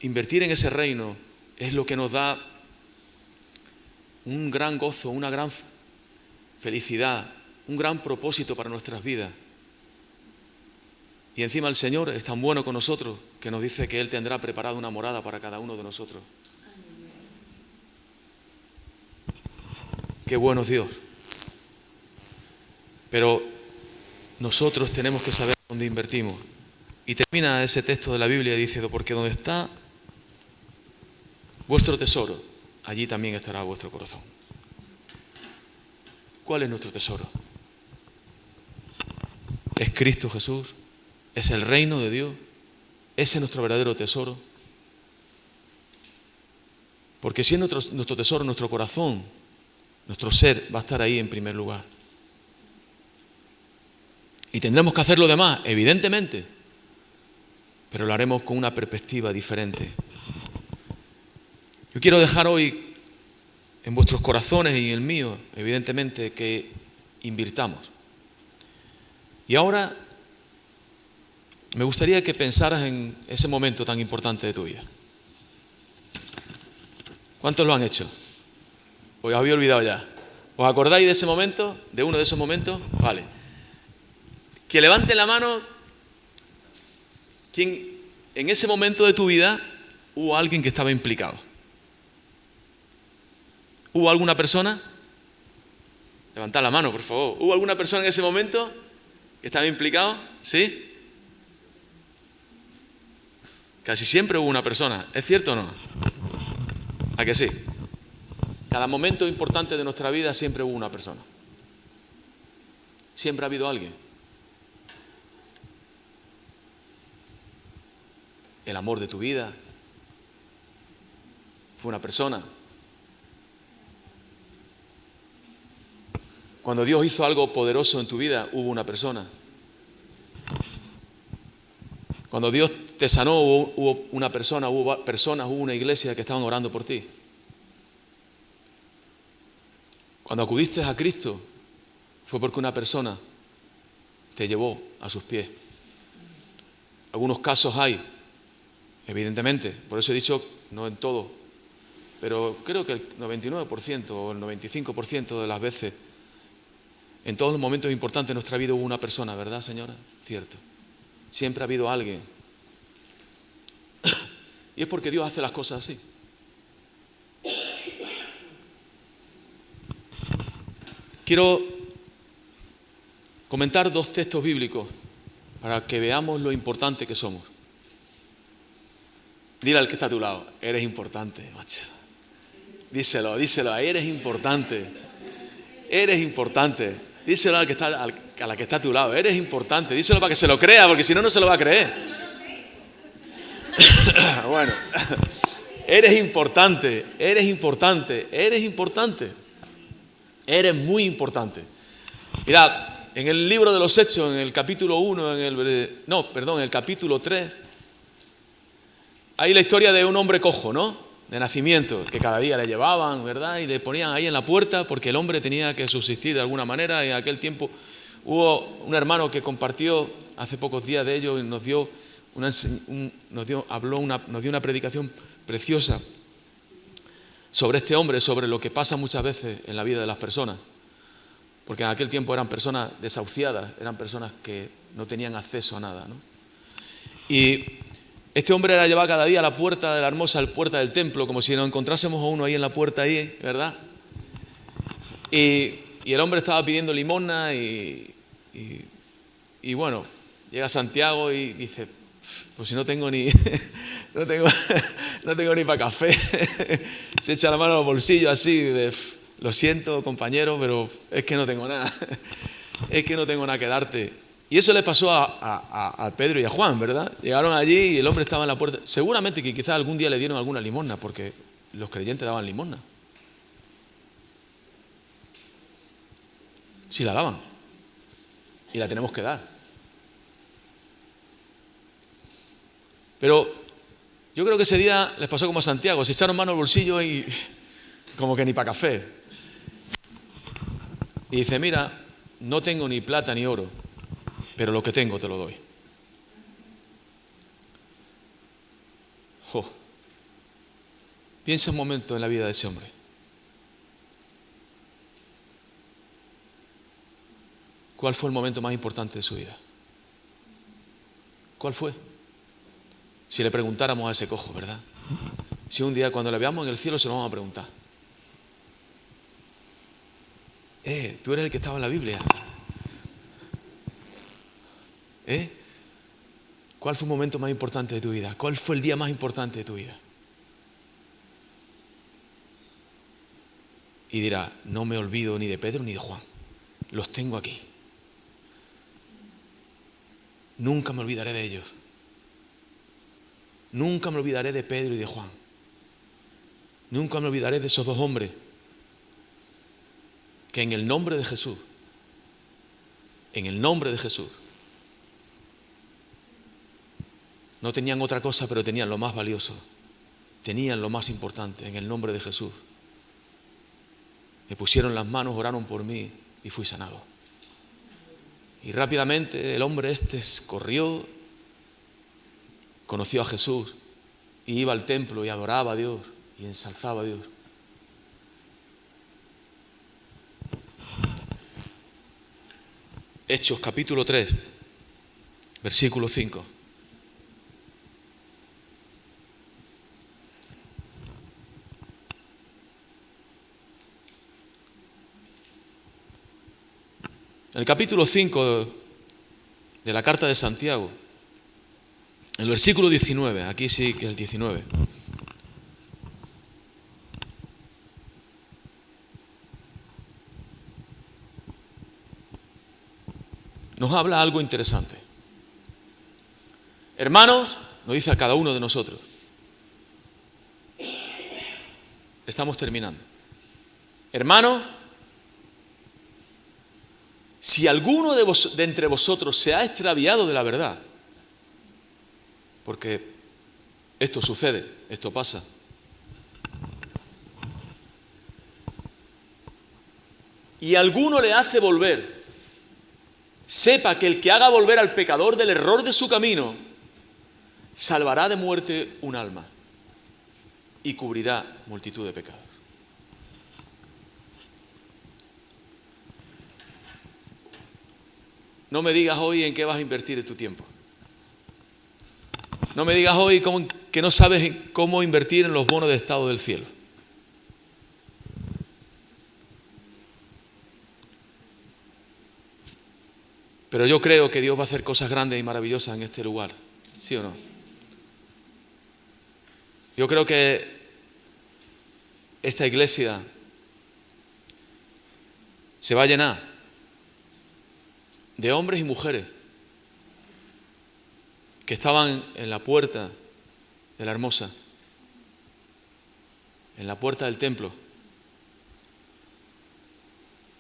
Invertir en ese reino es lo que nos da un gran gozo, una gran felicidad, un gran propósito para nuestras vidas. Y encima el Señor es tan bueno con nosotros que nos dice que Él tendrá preparada una morada para cada uno de nosotros. Qué bueno es Dios. Pero nosotros tenemos que saber dónde invertimos. Y termina ese texto de la Biblia diciendo, porque donde está vuestro tesoro, allí también estará vuestro corazón. ¿Cuál es nuestro tesoro? ¿Es Cristo Jesús? ¿Es el reino de Dios? ¿Ese es nuestro verdadero tesoro? Porque si es nuestro tesoro, nuestro corazón, nuestro ser va a estar ahí en primer lugar. Y tendremos que hacer lo demás, evidentemente, pero lo haremos con una perspectiva diferente. Yo quiero dejar hoy en vuestros corazones y en el mío, evidentemente, que invirtamos. Y ahora me gustaría que pensaras en ese momento tan importante de tu vida. ¿Cuántos lo han hecho? ¿Os había olvidado ya? ¿Os acordáis de ese momento? ¿De uno de esos momentos? Vale. Que levante la mano quien en ese momento de tu vida hubo alguien que estaba implicado. ¿Hubo alguna persona? Levantad la mano, por favor. ¿Hubo alguna persona en ese momento que estaba implicado? ¿Sí? Casi siempre hubo una persona. ¿Es cierto o no? ¿A que sí? Cada momento importante de nuestra vida siempre hubo una persona. Siempre ha habido alguien. El amor de tu vida fue una persona. Cuando Dios hizo algo poderoso en tu vida, hubo una persona. Cuando Dios te sanó, hubo una persona, hubo personas, hubo una iglesia que estaban orando por ti. Cuando acudiste a Cristo, fue porque una persona te llevó a sus pies. Algunos casos hay, evidentemente, por eso he dicho no en todo, pero creo que el 99% o el 95% de las veces, en todos los momentos importantes de nuestra vida hubo una persona, ¿verdad, señora? Cierto. Siempre ha habido alguien. Y es porque Dios hace las cosas así. Quiero comentar 2 textos bíblicos para que veamos lo importante que somos. Dile al que está a tu lado, eres importante, macho. Díselo, eres importante. Eres importante. Díselo a la que está a tu lado, eres importante. Díselo para que se lo crea, porque si no, no se lo va a creer. Bueno, eres importante, eres importante, eres importante. Eres muy importante. Mirad, en el libro de los Hechos, en el capítulo 1, en el capítulo 3, hay la historia de un hombre cojo, ¿no? De nacimiento, que cada día le llevaban, ¿verdad? Y le ponían ahí en la puerta porque el hombre tenía que subsistir de alguna manera. Y en aquel tiempo hubo un hermano que compartió hace pocos días de ello y nos dio una predicación preciosa sobre este hombre, sobre lo que pasa muchas veces en la vida de las personas. Porque en aquel tiempo eran personas desahuciadas, eran personas que no tenían acceso a nada, ¿no? Y este hombre era llevado cada día a la puerta de la hermosa puerta del templo, como si nos encontrásemos a uno ahí en la puerta, ahí, ¿verdad? Y el hombre estaba pidiendo limosna y bueno, llega Santiago y dice, pues si no tengo ni no tengo ni para café. Se echa la mano a los bolsillos así, lo siento, compañero, pero es que no tengo nada. Es que no tengo nada que darte. Y eso le pasó a Pedro y a Juan, ¿verdad? Llegaron allí y el hombre estaba en la puerta. Seguramente que quizás algún día le dieron alguna limosna, porque los creyentes daban limosna. Sí la daban. Y la tenemos que dar. Pero yo creo que ese día les pasó como a Santiago. Se echaron mano al bolsillo y como que ni para café. Y dice, mira, no tengo ni plata ni oro, pero lo que tengo te lo doy. Jo. Piensa un momento en la vida de ese hombre. ¿Cuál fue el momento más importante de su vida? ¿Cuál fue? Si le preguntáramos a ese cojo, ¿verdad? Si un día cuando le veamos en el cielo se lo vamos a preguntar. Tú eres el que estaba en la Biblia. ¿Cuál fue el momento más importante de tu vida? ¿Cuál fue el día más importante de tu vida? Y dirá, no me olvido ni de Pedro ni de Juan. Los tengo aquí. Nunca me olvidaré de ellos. Nunca me olvidaré de Pedro y de Juan. Nunca me olvidaré de esos 2 hombres que en el nombre de Jesús, no tenían otra cosa, pero tenían lo más valioso, tenían lo más importante, en el nombre de Jesús. Me pusieron las manos, oraron por mí y fui sanado. Y rápidamente el hombre corrió, conoció a Jesús y iba al templo y adoraba a Dios y ensalzaba a Dios. Hechos capítulo 3. versículo 5. En el capítulo 5 de la carta de Santiago, el versículo 19, aquí sí que es el 19. Nos habla algo interesante. Hermanos, nos dice a cada uno de nosotros. Estamos terminando. Hermanos, si alguno de entre vosotros se ha extraviado de la verdad, porque esto sucede, esto pasa, y alguno le hace volver, sepa que el que haga volver al pecador del error de su camino, salvará de muerte un alma y cubrirá multitud de pecados. No me digas hoy en qué vas a invertir tu tiempo. No me digas hoy que no sabes cómo invertir en los bonos de estado del cielo. Pero yo creo que Dios va a hacer cosas grandes y maravillosas en este lugar. ¿Sí o no? Yo creo que esta iglesia se va a llenar de hombres y mujeres que estaban en la puerta de la Hermosa, en la puerta del templo,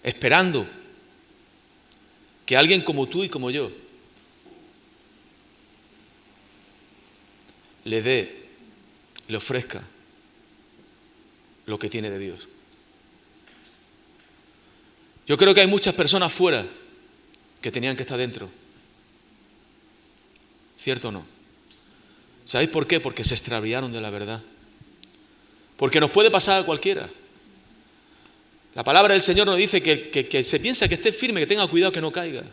esperando que alguien como tú y como yo le ofrezca lo que tiene de Dios. Yo creo que hay muchas personas fuera que tenían que estar dentro. ¿Cierto o no? ¿Sabéis por qué? Porque se extraviaron de la verdad. Porque nos puede pasar a cualquiera. La palabra del Señor nos dice que se piensa que esté firme, que tenga cuidado que no caiga.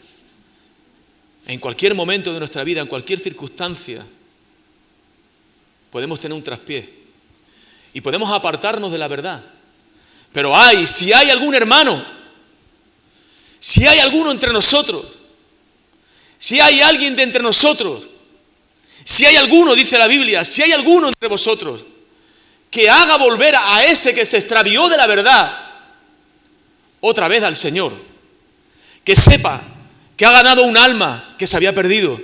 En cualquier momento de nuestra vida, en cualquier circunstancia, podemos tener un traspié y podemos apartarnos de la verdad. Pero si hay algún hermano, si hay alguno entre nosotros, si hay alguien de entre nosotros, si hay alguno, dice la Biblia, si hay alguno entre vosotros que haga volver a ese que se extravió de la verdad otra vez al Señor, que sepa que ha ganado un alma que se había perdido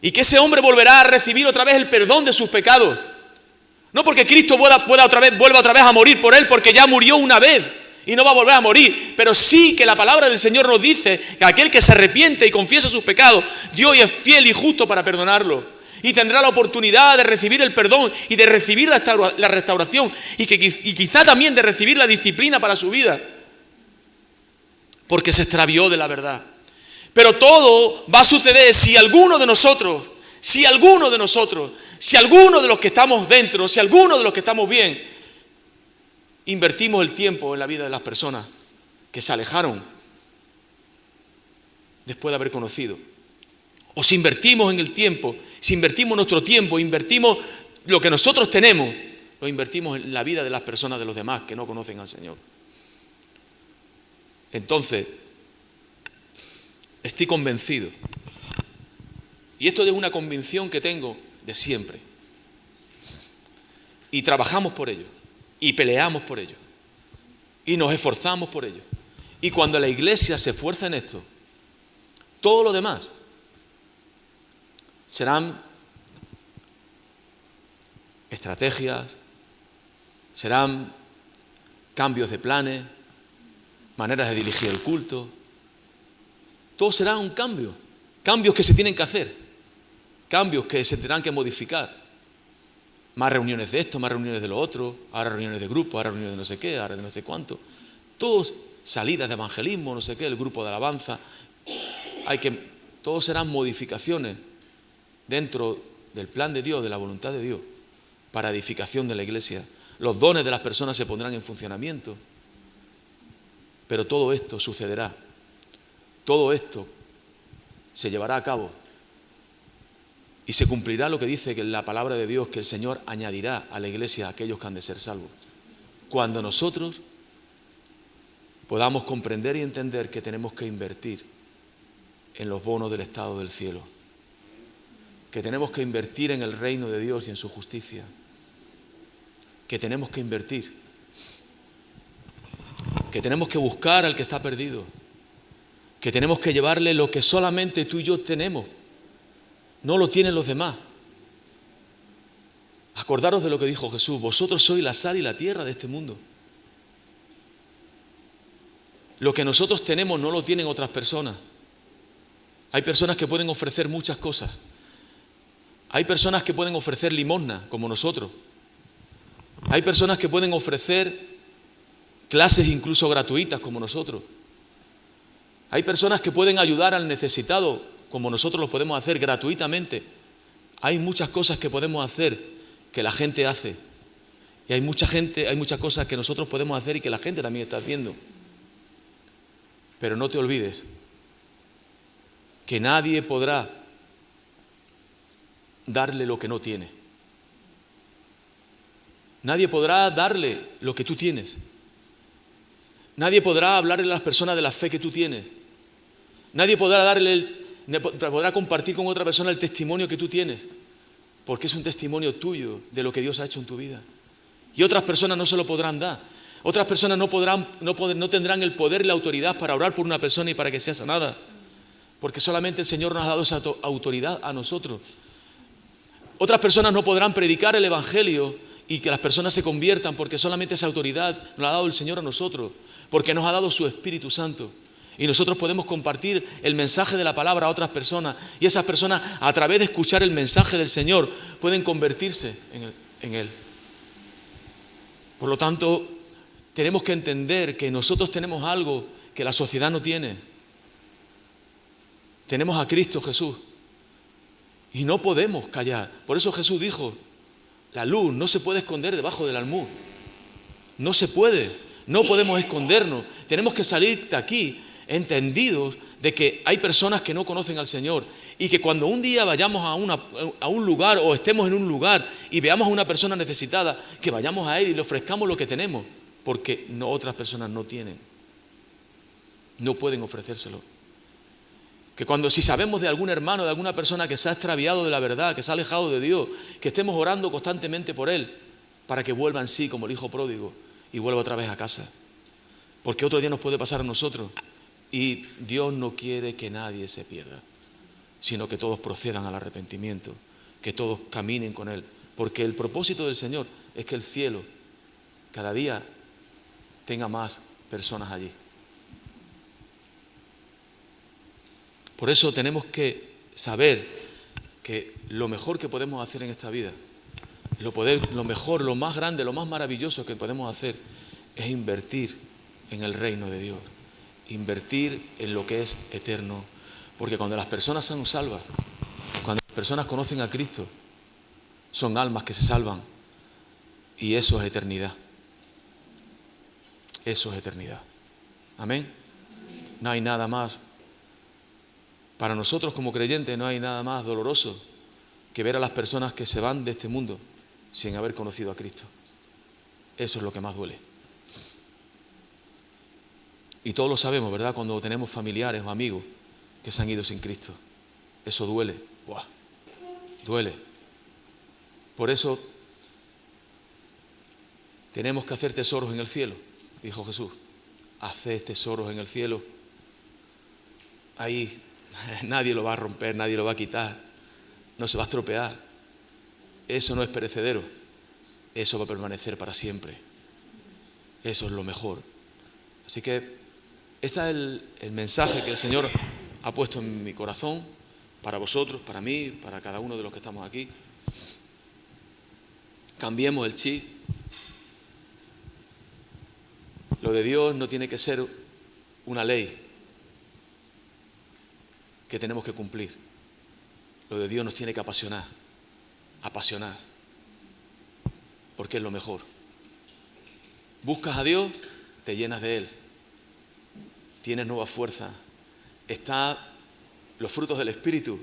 y que ese hombre volverá a recibir otra vez el perdón de sus pecados. No porque Cristo vuelva otra vez a morir por él, porque ya murió una vez y no va a volver a morir, pero sí que la palabra del Señor nos dice que aquel que se arrepiente y confiesa sus pecados, Dios es fiel y justo para perdonarlo y tendrá la oportunidad de recibir el perdón y de recibir la restauración y quizá también de recibir la disciplina para su vida, porque se extravió de la verdad. Pero todo va a suceder si alguno de nosotros, si alguno de los que estamos dentro, si alguno de los que estamos bien, invertimos el tiempo en la vida de las personas que se alejaron después de haber conocido. O si invertimos en el tiempo, si invertimos nuestro tiempo, invertimos lo que nosotros tenemos, lo invertimos en la vida de las personas de los demás que no conocen al Señor. Entonces, estoy convencido, y esto es una convicción que tengo de siempre, y trabajamos por ello, y peleamos por ello, y nos esforzamos por ello. Y cuando la iglesia se esfuerza en esto, todo lo demás serán estrategias, serán cambios de planes, maneras de dirigir el culto. Todo será un cambio, cambios que se tienen que hacer, cambios que se tendrán que modificar. Más reuniones de esto, más reuniones de lo otro, ahora reuniones de grupo, ahora reuniones de no sé qué, ahora de no sé cuánto. Todos salidas de evangelismo, no sé qué, el grupo de alabanza. Todos serán modificaciones dentro del plan de Dios, de la voluntad de Dios, para edificación de la iglesia. Los dones de las personas se pondrán en funcionamiento. Pero todo esto sucederá. Todo esto se llevará a cabo y se cumplirá lo que dice que la palabra de Dios, que el Señor añadirá a la iglesia a aquellos que han de ser salvos. Cuando nosotros podamos comprender y entender que tenemos que invertir en los bonos del estado del cielo, que tenemos que invertir en el reino de Dios y en su justicia, que tenemos que invertir, que tenemos que buscar al que está perdido, que tenemos que llevarle lo que solamente tú y yo tenemos, no lo tienen los demás. Acordaros de lo que dijo Jesús: vosotros sois la sal y la tierra de este mundo. Lo que nosotros tenemos no lo tienen otras personas. Hay personas que pueden ofrecer muchas cosas. Hay personas que pueden ofrecer limosna, como nosotros. Hay personas que pueden ofrecer clases incluso gratuitas, como nosotros. Hay personas que pueden ayudar al necesitado, como nosotros lo podemos hacer gratuitamente. Hay muchas cosas que podemos hacer que la gente hace. Y hay muchas cosas que nosotros podemos hacer y que la gente también está haciendo. Pero no te olvides que nadie podrá darle lo que no tiene. Nadie podrá darle lo que tú tienes. Nadie podrá hablarle a las personas de la fe que tú tienes. Nadie podrá compartir con otra persona el testimonio que tú tienes, porque es un testimonio tuyo de lo que Dios ha hecho en tu vida. Y otras personas no se lo podrán dar. Otras personas no tendrán el poder y la autoridad para orar por una persona y para que sea sanada, porque solamente el Señor nos ha dado esa autoridad a nosotros. Otras personas no podrán predicar el Evangelio y que las personas se conviertan, porque solamente esa autoridad nos la ha dado el Señor a nosotros, porque nos ha dado su Espíritu Santo. Y nosotros podemos compartir el mensaje de la palabra a otras personas, y esas personas, a través de escuchar el mensaje del Señor, pueden convertirse en Él. Por lo tanto, tenemos que entender que nosotros tenemos algo que la sociedad no tiene. Tenemos a Cristo Jesús y no podemos callar. Por eso Jesús dijo: la luz no se puede esconder debajo del almud. No se puede, no podemos escondernos. Tenemos que salir de aquí entendidos de que hay personas que no conocen al Señor, y que cuando un día vayamos a un lugar, o estemos en un lugar y veamos a una persona necesitada, que vayamos a Él y le ofrezcamos lo que tenemos, porque otras personas no tienen, no pueden ofrecérselo. Que si sabemos de algún hermano, de alguna persona que se ha extraviado de la verdad, que se ha alejado de Dios, que estemos orando constantemente por él, para que vuelva en sí como el hijo pródigo y vuelva otra vez a casa. Porque otro día nos puede pasar a nosotros, y Dios no quiere que nadie se pierda, sino que todos procedan al arrepentimiento, que todos caminen con Él. Porque el propósito del Señor es que el cielo cada día tenga más personas allí. Por eso tenemos que saber que lo mejor que podemos hacer en esta vida, lo mejor, lo más grande, lo más maravilloso que podemos hacer, es invertir en el reino de Dios, invertir en lo que es eterno. Porque cuando las personas son salvas, cuando las personas conocen a Cristo, son almas que se salvan, y eso es eternidad. Eso es eternidad. Amén. No hay nada más. Para nosotros como creyentes no hay nada más doloroso que ver a las personas que se van de este mundo sin haber conocido a Cristo. Eso es lo que más duele. Y todos lo sabemos, ¿verdad? Cuando tenemos familiares o amigos que se han ido sin Cristo. Eso duele. ¡Buah! Duele. Por eso tenemos que hacer tesoros en el cielo, dijo Jesús. Haced tesoros en el cielo. Ahí nadie lo va a romper, nadie lo va a quitar, no se va a estropear. Eso no es perecedero, eso va a permanecer para siempre. Eso es lo mejor. Así que este es el mensaje que el Señor ha puesto en mi corazón, para vosotros, para mí, para cada uno de los que estamos aquí. Cambiemos el chip. Lo de Dios no tiene que ser una ley que tenemos que cumplir. Lo de Dios nos tiene que apasionar, porque es lo mejor. Buscas a Dios, te llenas de Él, tienes nueva fuerza, estás Los frutos del Espíritu.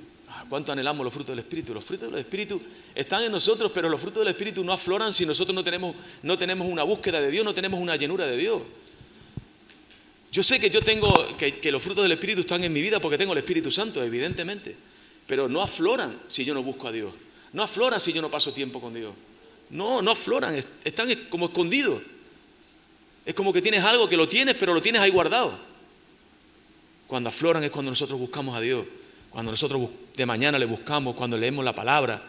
¿Cuánto anhelamos los frutos del Espíritu? Los frutos del Espíritu están en nosotros, pero los frutos del Espíritu no afloran si nosotros no tenemos una búsqueda de Dios, no tenemos una llenura de Dios. Yo sé que que los frutos del Espíritu están en mi vida porque tengo el Espíritu Santo, evidentemente, pero no afloran si yo no busco a Dios. No afloran si yo no paso tiempo con Dios. No afloran, están como escondidos. Es como que tienes algo que lo tienes, pero lo tienes ahí guardado. Cuando afloran es cuando nosotros buscamos a Dios, cuando nosotros de mañana le buscamos, cuando leemos la palabra.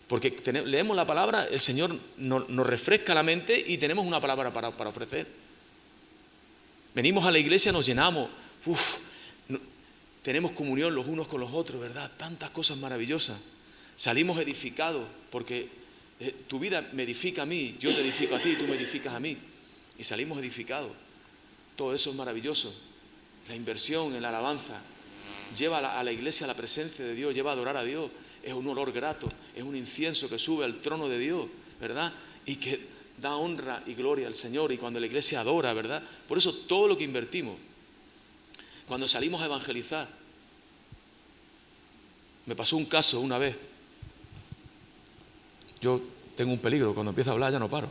Porque leemos la palabra, el Señor nos refresca la mente y tenemos una palabra para ofrecer. Venimos a la iglesia, nos llenamos, tenemos comunión los unos con los otros, ¿verdad? Tantas cosas maravillosas. Salimos edificados porque tu vida me edifica a mí, yo te edifico a ti, tú me edificas a mí. Y salimos edificados. Todo eso es maravilloso. La inversión en la alabanza lleva a la iglesia a la presencia de Dios, lleva a adorar a Dios. Es un olor grato, es un incienso que sube al trono de Dios, ¿verdad? Y que da honra y gloria al Señor. Y cuando la iglesia adora, ¿verdad? Por eso todo lo que invertimos, cuando salimos a evangelizar, me pasó un caso una vez. Yo tengo un peligro, cuando empiezo a hablar ya no paro.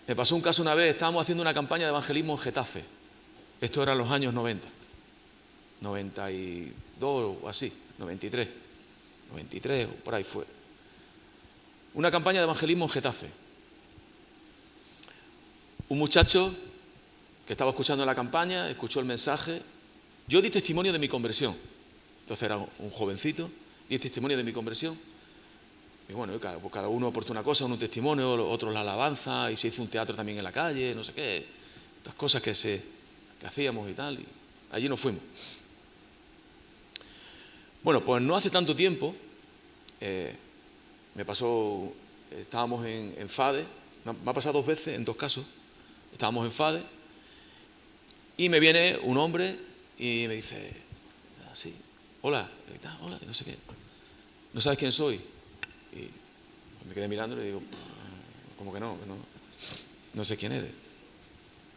Me pasó un caso una vez, estábamos haciendo una campaña de evangelismo en Getafe. Esto era en los años 90. 92 o así, 93, por ahí fue. Una campaña de evangelismo en Getafe. Un muchacho que estaba escuchando la campaña, escuchó el mensaje. Yo di testimonio de mi conversión. Entonces era un jovencito, di testimonio de mi conversión. Y bueno, cada uno aportó una cosa, uno un testimonio, otro la alabanza, y se hizo un teatro también en la calle, no sé qué. Estas cosas que hacíamos y tal. Y allí nos fuimos. Bueno, pues no hace tanto tiempo, estábamos en Fade, me ha pasado 2 veces, en 2 casos, estábamos en Fade, y me viene un hombre y me dice, así, hola, no sé qué, ¿no sabes quién soy? Y me quedé mirando y le digo, ¿cómo que no? No sé quién eres.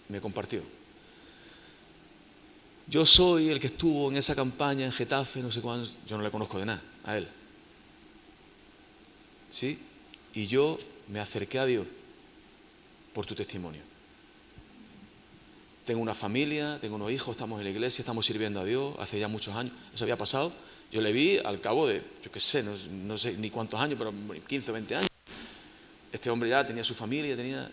Me compartió. Yo soy el que estuvo en esa campaña en Getafe, no sé cuándo. Yo no le conozco de nada, a él. ¿Sí? Y yo me acerqué a Dios por tu testimonio. Tengo una familia, tengo unos hijos, estamos en la iglesia, estamos sirviendo a Dios, hace ya muchos años. Eso había pasado. Yo le vi al cabo de, yo qué sé, no sé ni cuántos años, pero 15 o 20 años. Este hombre ya tenía su familia,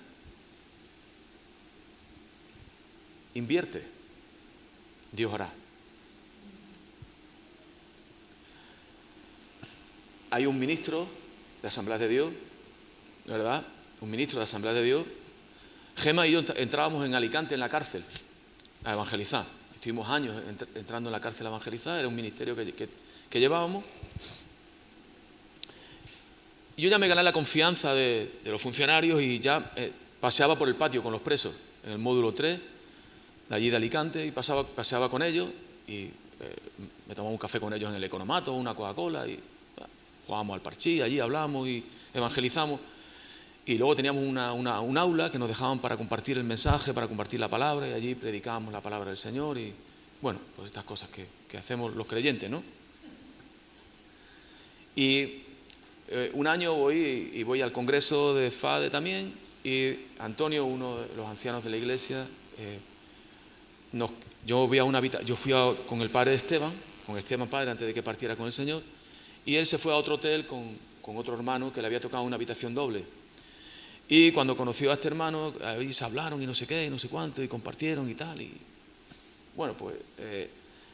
Invierte. Dios hará. Hay un ministro de Asamblea de Dios, ¿verdad? Un ministro de Asamblea de Dios. Gema y yo entrábamos en Alicante, en la cárcel, a evangelizar. Estuvimos años entrando en la cárcel a evangelizar, era un ministerio que llevábamos. Y yo ya me gané la confianza de los funcionarios y ya paseaba por el patio con los presos, en el módulo 3, de allí de Alicante, y paseaba con ellos y me tomaba un café con ellos en el Economato, una Coca-Cola, y jugábamos al parchís, allí hablamos y evangelizamos. Y luego teníamos un aula que nos dejaban para compartir el mensaje, para compartir la palabra, y allí predicábamos la palabra del Señor y, bueno, pues estas cosas que hacemos los creyentes, ¿no? Y un año voy al congreso de Fade también, y Antonio, uno de los ancianos de la iglesia, yo fui con el padre de Esteban, con Esteban padre, antes de que partiera con el Señor, y él se fue a otro hotel con otro hermano que le había tocado una habitación doble. Y cuando conoció a este hermano, ahí se hablaron y no sé qué, y no sé cuánto, y compartieron y tal. Y bueno, pues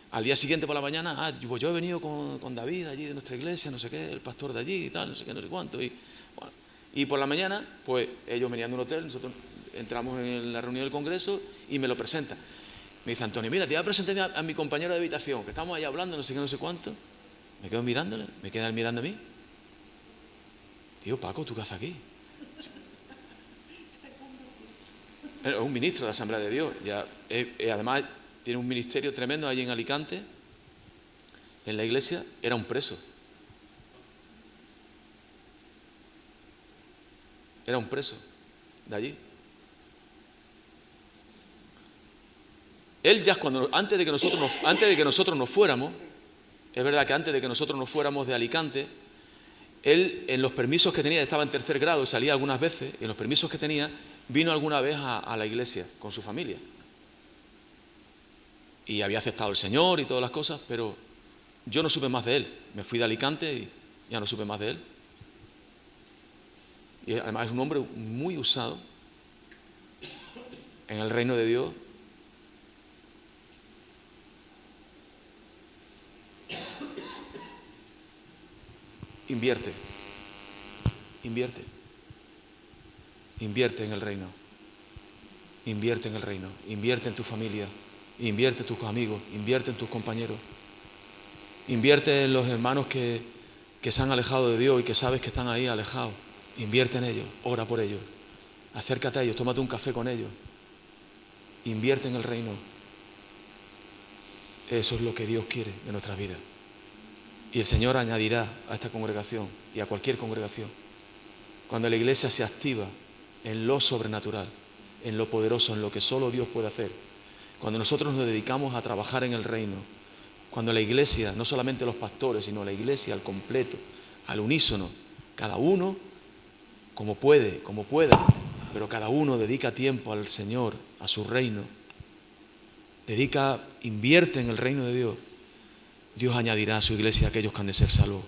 al día siguiente por la mañana, yo he venido con David allí de nuestra iglesia, no sé qué, el pastor de allí y tal, no sé qué, no sé cuánto. Y por la mañana, pues ellos venían de un hotel, nosotros entramos en la reunión del congreso y me lo presentan. Me dice Antonio, mira, te voy a presentar a mi compañero de habitación, que estamos ahí hablando, no sé qué, no sé cuánto. Me quedo mirándole, me queda él mirando a mí. Tío, Paco, ¿tú qué haces aquí? Es un ministro de la Asamblea de Dios. Además, tiene un ministerio tremendo allí en Alicante, en la iglesia. Era un preso. Era un preso de allí. Él ya antes de que nosotros nos fuéramos, es verdad que antes de que nosotros nos fuéramos de Alicante, él en los permisos que tenía, estaba en 3er grado, salía algunas veces, en los permisos que tenía, vino alguna vez a la iglesia con su familia. Y había aceptado el Señor y todas las cosas, pero yo no supe más de él. Me fui de Alicante y ya no supe más de él. Y además es un hombre muy usado en el reino de Dios. Invierte en el reino, invierte en tu familia, invierte en tus amigos, invierte en tus compañeros, invierte en los hermanos que se han alejado de Dios y que sabes que están ahí alejados, invierte en ellos, ora por ellos, acércate a ellos, tómate un café con ellos, invierte en el reino. Eso es lo que Dios quiere de nuestras vidas. Y el Señor añadirá a esta congregación y a cualquier congregación, cuando la iglesia se activa en lo sobrenatural, en lo poderoso, en lo que solo Dios puede hacer, cuando nosotros nos dedicamos a trabajar en el reino, cuando la iglesia, no solamente los pastores, sino la iglesia al completo, al unísono, cada uno como puede, como pueda, pero cada uno dedica tiempo al Señor, a su reino, invierte en el reino de Dios. Dios añadirá a su iglesia a aquellos que han de ser salvos.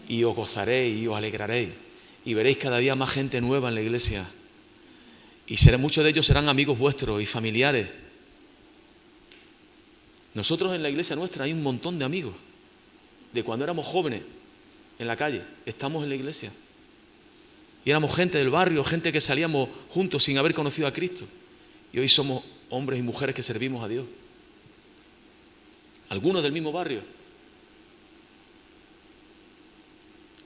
Y os gozaréis y os alegraréis. Y veréis cada día más gente nueva en la iglesia. Y muchos de ellos serán amigos vuestros y familiares. Nosotros en la iglesia nuestra hay un montón de amigos. De cuando éramos jóvenes en la calle. Estamos en la iglesia. Y éramos gente del barrio, gente que salíamos juntos sin haber conocido a Cristo. Y hoy somos hombres y mujeres que servimos a Dios. Algunos del mismo barrio.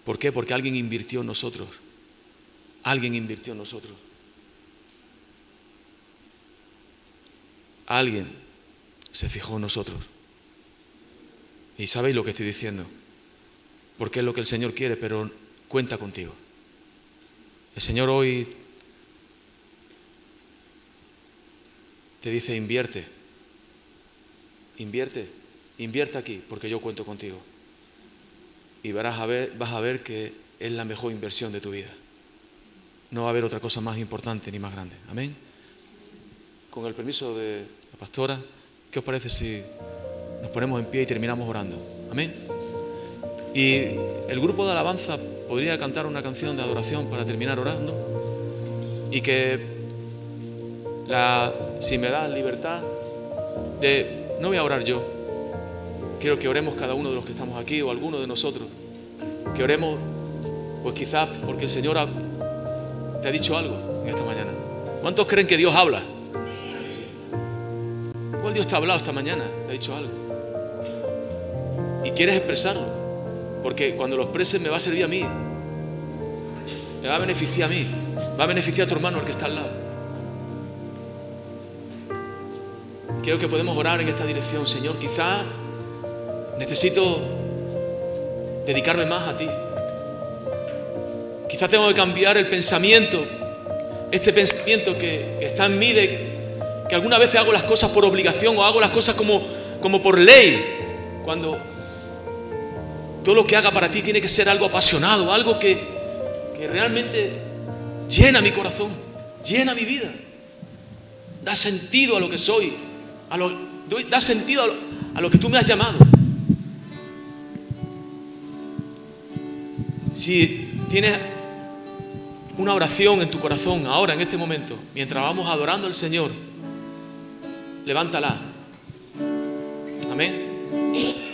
¿Por qué? Porque alguien invirtió en nosotros. Alguien invirtió en nosotros. Alguien se fijó en nosotros. Y sabéis lo que estoy diciendo. Porque es lo que el Señor quiere, pero cuenta contigo. El Señor hoy te dice: invierte aquí, porque yo cuento contigo. Y vas a ver que es la mejor inversión de tu vida. No va a haber otra cosa más importante ni más grande. Amén. Con el permiso de la pastora, ¿qué os parece si nos ponemos en pie y terminamos orando? Amén. Y el grupo de alabanza podría cantar una canción de adoración para terminar orando. Y que si me das libertad no voy a orar yo. Quiero que oremos cada uno de los que estamos aquí o alguno de nosotros. Que oremos, pues quizás porque el Señor te ha dicho algo en esta mañana. ¿Cuántos creen que Dios habla? Igual Dios te ha hablado esta mañana, te ha dicho algo. Y quieres expresarlo. Porque cuando lo expreses me va a servir a mí. Me va a beneficiar a mí. Va a beneficiar a tu hermano, el que está al lado. Creo que podemos orar en esta dirección. Señor, quizás necesito dedicarme más a ti. Quizás tengo que cambiar el pensamiento, este pensamiento que está en mí de que algunas veces hago las cosas por obligación o hago las cosas como por ley, cuando todo lo que haga para ti tiene que ser algo apasionado, algo que realmente llena mi corazón, llena mi vida, da sentido a lo que soy, da sentido a lo que tú me has llamado. Si tienes una oración en tu corazón ahora, en este momento, mientras vamos adorando al Señor, levántala. Amén.